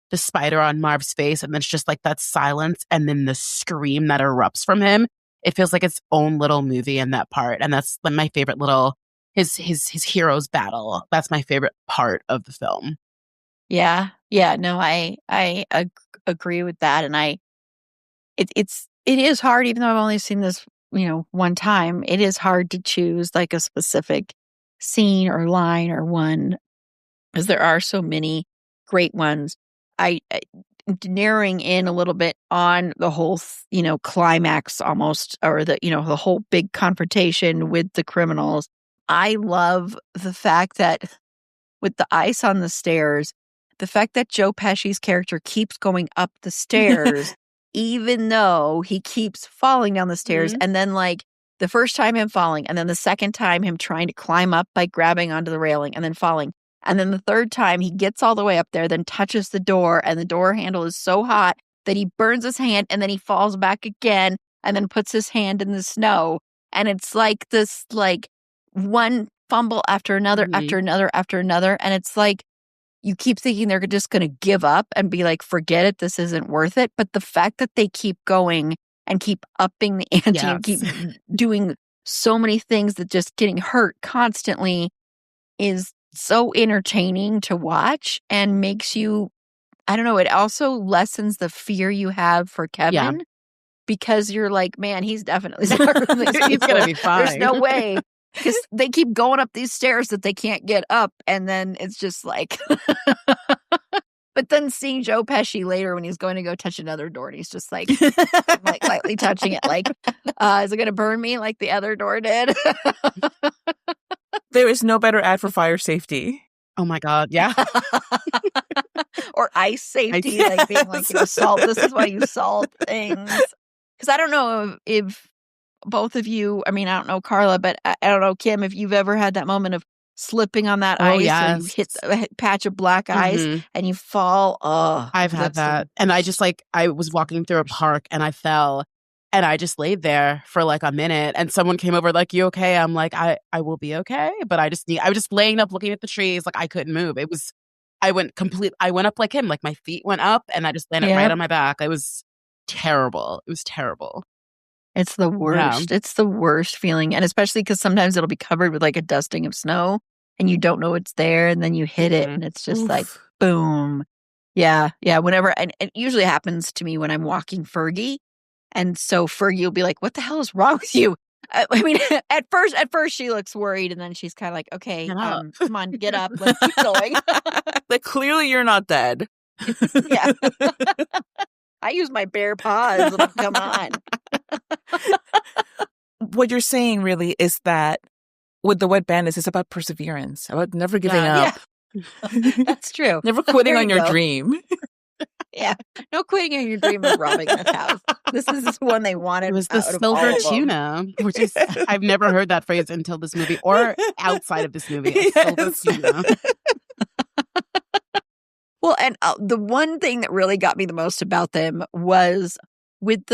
the spider on Marv's face, and then it's just like that silence and then the scream that erupts from him. It feels like its own little movie in that part. And that's like my favorite little, his hero's battle. That's my favorite part of the film. Yeah. No, I agree with that. And it is hard, even though I've only seen this, one time. It is hard to choose like a specific scene or line or one, because there are so many great ones. I narrowing in a little bit on the whole, climax almost, or the whole big confrontation with the criminals. I love the fact that with the ice on the stairs, the fact that Joe Pesci's character keeps going up the stairs, even though he keeps falling down the stairs. Mhm. And then like the first time him falling, and then the second time him trying to climb up by grabbing onto the railing and then falling. And then the third time he gets all the way up there, then touches the door, and the door handle is so hot that he burns his hand, and then he falls back again and then puts his hand in the snow. And it's like this, like, one fumble after another, Mhm. after another, after another. And it's like, you keep thinking they're just going to give up and be like, forget it, this isn't worth it. But the fact that they keep going and keep upping the ante and keep doing so many things that just getting hurt constantly is so entertaining to watch and makes you, I don't know, it also lessens the fear you have for Kevin, because you're like, man, he's definitely smarter than these people. He's going to be fine. There's no way, because they keep going up these stairs that they can't get up, and then it's just like but then seeing Joe Pesci later when he's going to go touch another door, and he's just like lightly touching it, like, is it going to burn me like the other door did? There is no better ad for fire safety. Oh my God, yeah. Or ice safety, like being like, salt. This is why you salt things. Because I don't know if both of you, I mean, I don't know, Carla, but I don't know, Kim, if you've ever had that moment of slipping on that ice and you hit a patch of black ice and you fall. Oh, I've had that. And I just I was walking through a park and I fell. And I just laid there for like a minute, and someone came over like, you okay? I'm like, I will be okay. But I was just laying up looking at the trees. Like, I couldn't move. I went up like him. Like, my feet went up and I just landed right on my back. It was terrible. It was terrible. It's the worst. Yeah. It's the worst feeling. And especially because sometimes it'll be covered with like a dusting of snow and you don't know it's there. And then you hit it and it's just like, boom. Yeah. Yeah. Whenever, and it usually happens to me when I'm walking Fergie. And so Fergie will be like, what the hell is wrong with you? I mean, at first she looks worried, and then she's kind of like, okay, come on, get up. Let's keep going. Like, clearly you're not dead. Yeah. I use my bare paws. Come on. What you're saying really is that with the Wet Bandits, it's about perseverance, about never giving up. Yeah. That's true. Never quitting on your dream. Yeah. No quitting on your dream of robbing this house. This is one they wanted. It was the silver tuna, which is, I've never heard that phrase until this movie or outside of this movie. Silver tuna. Well, and the one thing that really got me the most about them was with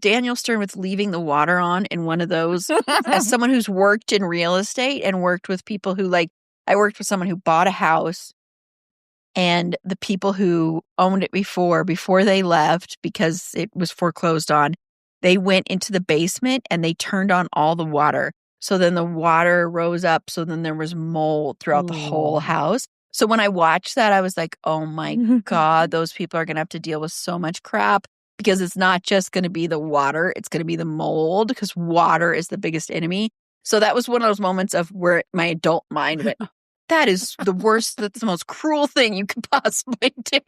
Daniel Stern with leaving the water on in one of those. As someone who's worked in real estate and worked with people who I worked with someone who bought a house, and the people who owned it before they left because it was foreclosed on, they went into the basement and they turned on all the water. So then the water rose up. So then there was mold throughout the whole house. So when I watched that, I was like, oh my God, those people are going to have to deal with so much crap, because it's not just going to be the water. It's going to be the mold, because water is the biggest enemy. So that was one of those moments of where my adult mind went, that is the worst, that's the most cruel thing you could possibly do.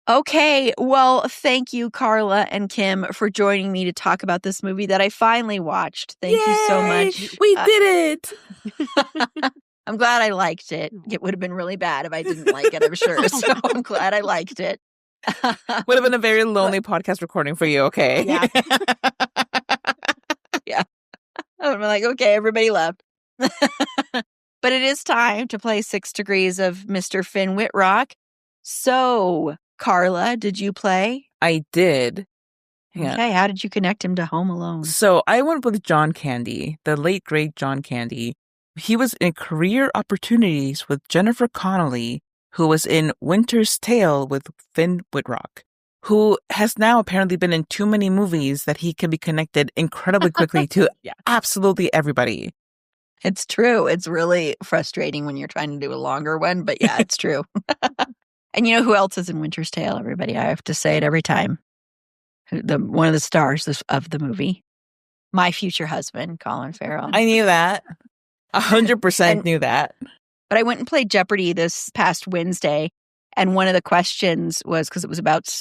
Okay, well, thank you, Carla and Kim, for joining me to talk about this movie that I finally watched. Thank you so much. We did it. I'm glad I liked it. It would have been really bad if I didn't like it, I'm sure. So I'm glad I liked it. Would have been a very lonely podcast recording for you, okay? Yeah. Yeah. I'm like, okay, everybody left. But it is time to play 6 Degrees of Mr. Finn Whitrock. So, Carla, did you play? I did. Yeah. Okay, how did you connect him to Home Alone? So I went with John Candy, the late, great John Candy. He was in Career Opportunities with Jennifer Connelly, who was in Winter's Tale with Finn Whitrock, who has now apparently been in too many movies that he can be connected incredibly quickly to absolutely everybody. It's true. It's really frustrating when you're trying to do a longer one, but yeah, it's true. And you know who else is in Winter's Tale, everybody? I have to say it every time. One of the stars of the movie. My future husband, Colin Farrell. I knew that. 100% knew that. But I went and played Jeopardy this past Wednesday, and one of the questions was, because it was about,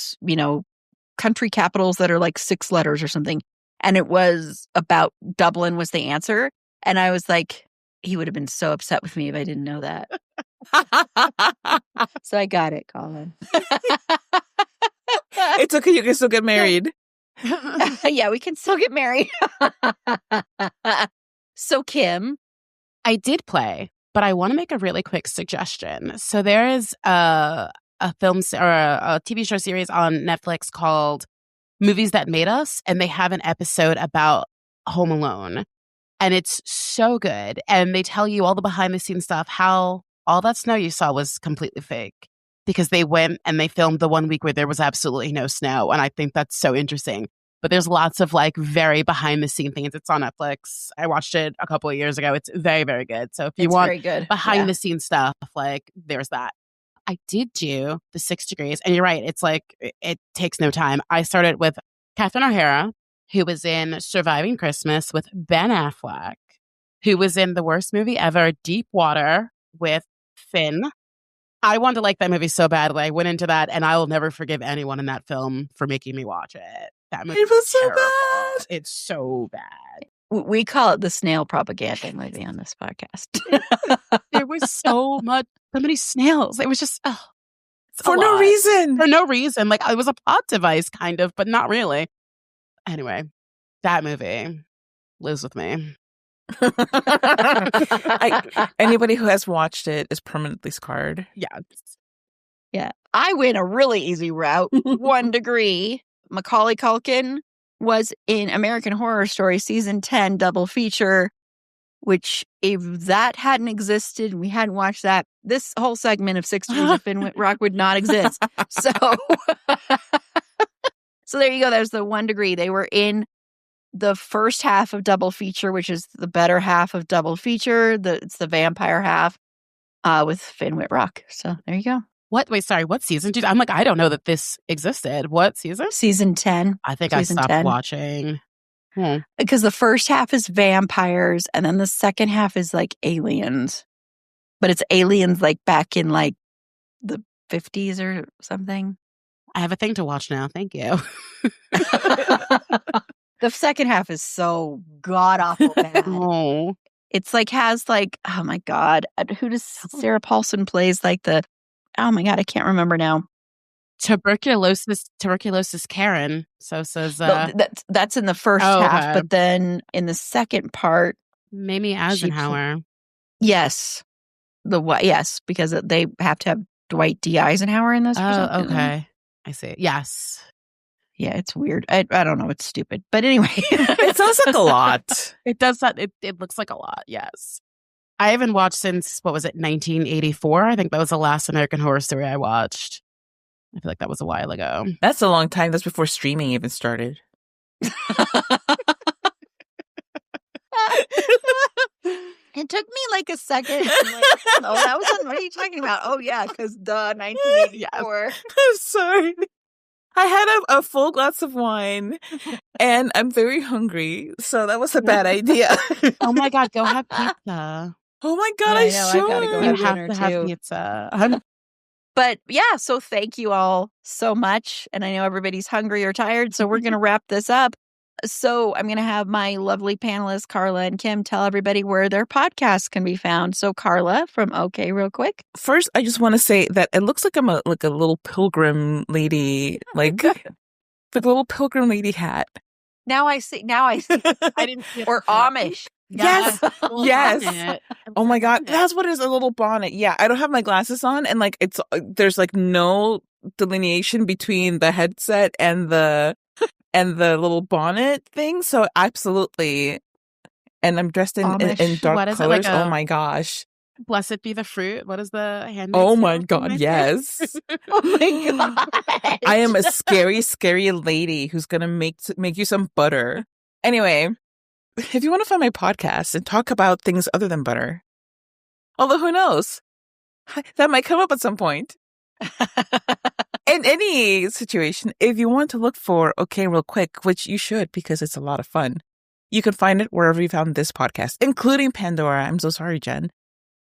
country capitals that are like 6 letters or something, and it was about Dublin was the answer. And I was like, he would have been so upset with me if I didn't know that. So I got it, Colin. It's okay. You can still get married. Yeah, we can still get married. So, Kim. I did play, but I want to make a really quick suggestion. So there is a film or a TV show series on Netflix called Movies That Made Us, and they have an episode about Home Alone. And it's so good. And they tell you all the behind the scenes stuff, how all that snow you saw was completely fake, because they went and they filmed the 1 week where there was absolutely no snow. And I think that's so interesting. But there's lots of very behind the scene things. It's on Netflix. I watched it a couple of years ago. It's very, very good. So if you want behind the scenes stuff, there's that. I did do the 6 Degrees. And you're right. It's it takes no time. I started with Catherine O'Hara, who was in Surviving Christmas with Ben Affleck, who was in the worst movie ever, Deep Water, with Finn. I wanted to like that movie so badly. I went into that, and I will never forgive anyone in that film for making me watch it. That movie was so terrible. bad. It's so bad. We call it the snail propaganda movie on this podcast. There was so many snails. It was just for no reason. For no reason. It was a plot device, kind of, but not really. Anyway, that movie lives with me. Anybody who has watched it is permanently scarred. Yeah. Yeah. I went a really easy route. 1 Degree. Macaulay Culkin was in American Horror Story Season 10 double feature, which if that hadn't existed, we hadn't watched that, this whole segment of 6 Degrees of Finn Whitrock would not exist. So, so there you go. There's the 1 Degree. They were in the first half of double feature, which is the better half of double feature. It's the vampire half with Finn Whitrock. So there you go. What? Wait, sorry. What season? I'm I don't know that this existed. What season? Season 10. I think I stopped 10. watching. Because the first half is vampires, and then the second half is aliens. But it's aliens back in the 50s or something. I have a thing to watch now. Thank you. The second half is so god-awful bad. Oh. It's has oh my God. Who does Sarah Paulson plays oh my God, I can't remember now. Tuberculosis Karen. So says that's in the first half, but then in the second part, Mamie Eisenhower. Yes. Yes, because they have to have Dwight D. Eisenhower in this or Oh, something. okay. I see. Yes. Yeah, it's weird. I don't know. It's stupid. But anyway. It sounds like a lot. It does. It looks like a lot. Yes. I haven't watched since, what was it, 1984? I think that was the last American Horror Story I watched. I feel like that was a while ago. That's a long time. That's before streaming even started. It took me like a second. I'm like, oh, that was what are you talking about? Oh, yeah, because 1984. I'm sorry. I had a full glass of wine and I'm very hungry. So that was a bad idea. Oh my God, go have pizza. Oh my God, I I know, I should. gotta go You have have dinner to have too. pizza. But yeah, so thank you all so much. And I know everybody's hungry or tired, so we're going to wrap this up. So I'm going to have my lovely panelists, Carla and Kim, tell everybody where their podcasts can be found. So Carla from OK Real Quick. First, I just want to say that it looks like I'm a little pilgrim lady, like the little pilgrim lady hat. Now I see. I didn't see it or before. Amish. Yes. Yes. Bonnet. Oh my God, that's what it is, a little bonnet. Yeah, I don't have my glasses on, and like there's like no delineation between the headset and the little bonnet thing. So absolutely, and I'm dressed in Amish. dark What is it, colors. like Oh a- my gosh. Blessed be the fruit. What is the handmaid's Oh my tale? God, yes. Oh my God. I am a scary, scary lady who's gonna make you some butter. Anyway, if you want to find my podcast and talk about things other than butter, although who knows, that might come up at some point. In any situation, if you want to look for OK Real Quick, which you should because it's a lot of fun, you can find it wherever you found this podcast, including Pandora. I'm so sorry, Jen.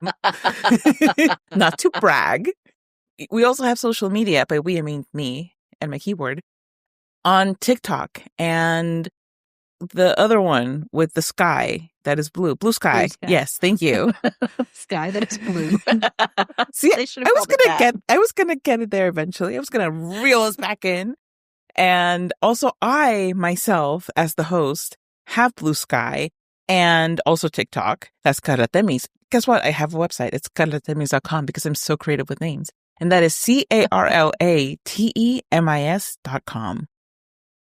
Not to brag. We also have social media, by we, I mean me and my keyboard, on TikTok and the other one with the sky that is blue. Blue sky. Blue sky. Yes, thank you. Sky that is blue. See, They should have I was called it that. I was gonna get it there eventually. I was gonna reel us back in. And also I myself, as the host, have Blue Sky and also TikTok. That's Carla Temis. Guess what? I have a website. It's carlatemis.com because I'm so creative with names. And that is CarlaTemis.com.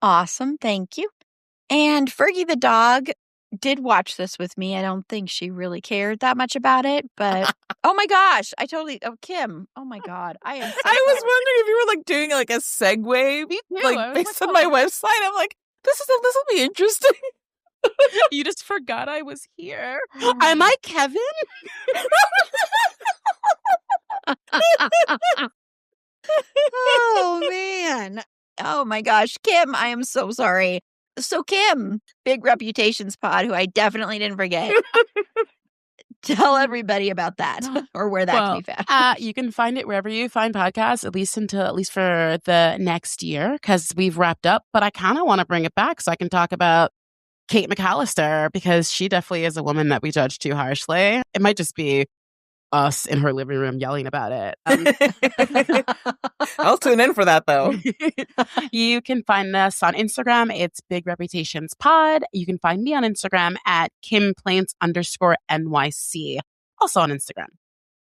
Awesome. Thank you. And Fergie the dog did watch this with me. I don't think she really cared that much about it, but oh my gosh, Kim. Oh my God. I am so I was sorry. wondering if you were like doing like a segue, Me too. I like was based like, on my oh. website. I'm like, this will be interesting. You just forgot I was here. Am I Kevin? Oh man. Oh my gosh. Kim, I am so sorry. So Kim, Big Reputations Pod, who I definitely didn't forget. Tell everybody about that or where that can be found. You can find it wherever you find podcasts, at least for the next year, because we've wrapped up. But I kind of want to bring it back so I can talk about Kate McAllister, because she definitely is a woman that we judge too harshly. It might just be us in her living room yelling about it. I'll tune in for that though. You can find us on Instagram. It's Big Reputations Pod. You can find me on Instagram at KimPlaints_NYC. Also on Instagram.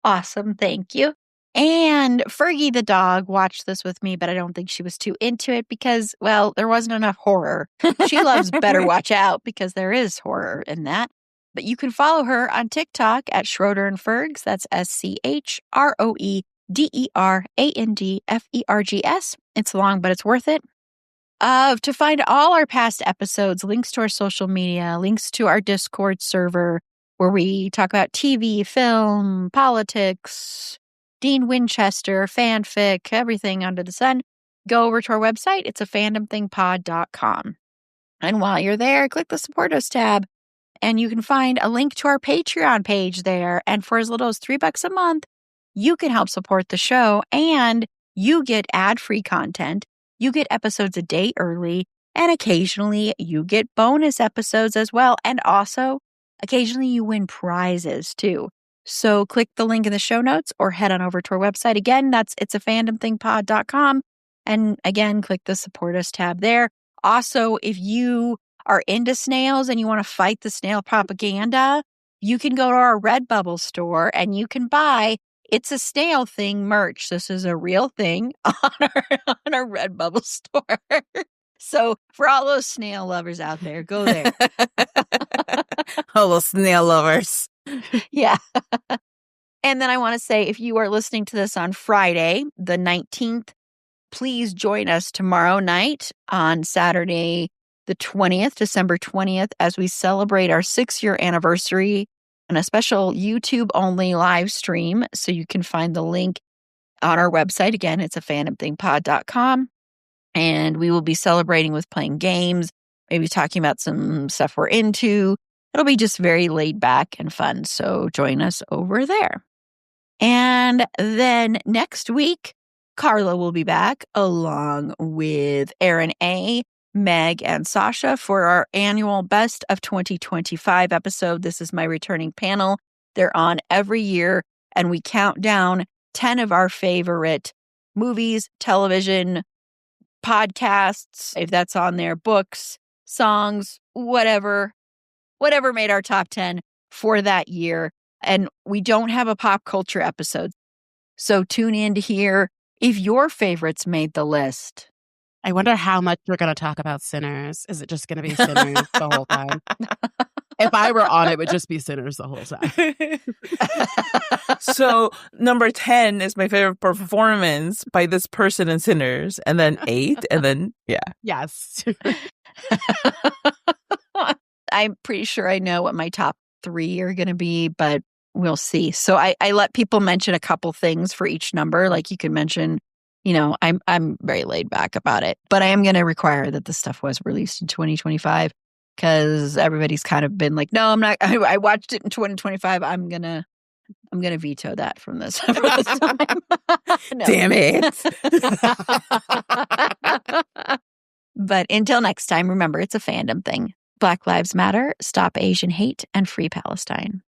Awesome. Thank you. And Fergie the dog watched this with me, but I don't think she was too into it because, well, there wasn't enough horror. She loves Better Watch Out because there is horror in that. But you can follow her on TikTok at Schroeder and Fergs. That's SCHROEDERANDFERGS. It's long, but it's worth it. To find all our past episodes, links to our social media, links to our Discord server where we talk about TV, film, politics, Dean Winchester, fanfic, everything under the sun, go over to our website. It's a fandomthingpod.com. And while you're there, click the Support Us tab. And you can find a link to our Patreon page there. And for as little as $3 a month, you can help support the show and you get ad-free content. You get episodes a day early, and occasionally you get bonus episodes as well. And also, occasionally you win prizes too. So click the link in the show notes or head on over to our website. Again, it's a fandomthingpod.com. And again, click the Support Us tab there. Also, if you are into snails and you want to fight the snail propaganda, you can go to our Redbubble store and you can buy It's a Snail Thing merch. This is a real thing on our Redbubble store. So for all those snail lovers out there, go there. All those snail lovers. Yeah. And then I want to say, if you are listening to this on Friday, the 19th, please join us tomorrow night on Saturday, the 20th, December 20th, as we celebrate our 6-year anniversary on a special YouTube-only live stream. So you can find the link on our website. Again, it's a fandomthingpod.com. And we will be celebrating with playing games, maybe talking about some stuff we're into. It'll be just very laid back and fun. So join us over there. And then next week, Carla will be back along with Erin A., Meg, and Sasha for our annual Best of 2025 episode. This is my returning panel. They're on every year, and we count down 10 of our favorite movies, television, podcasts, if that's on there, books, songs, whatever made our top 10 for that year. And we don't have a pop culture episode. So tune in to hear if your favorites made the list. I wonder how much we're going to talk about Sinners. Is it just going to be Sinners the whole time? If I were on it, would just be Sinners the whole time. So number 10 is my favorite performance by this person in Sinners. And then 8, and then, yeah. Yes. I'm pretty sure I know what my top 3 are going to be, but we'll see. So I let people mention a couple things for each number. Like you can mention, I'm very laid back about it, but I am going to require that this stuff was released in 2025 because everybody's kind of been like, no, I'm not. I watched it in 2025. I'm going to veto that from this time. Damn it. But until next time, remember, it's a fandom thing. Black Lives Matter, Stop Asian Hate, and Free Palestine.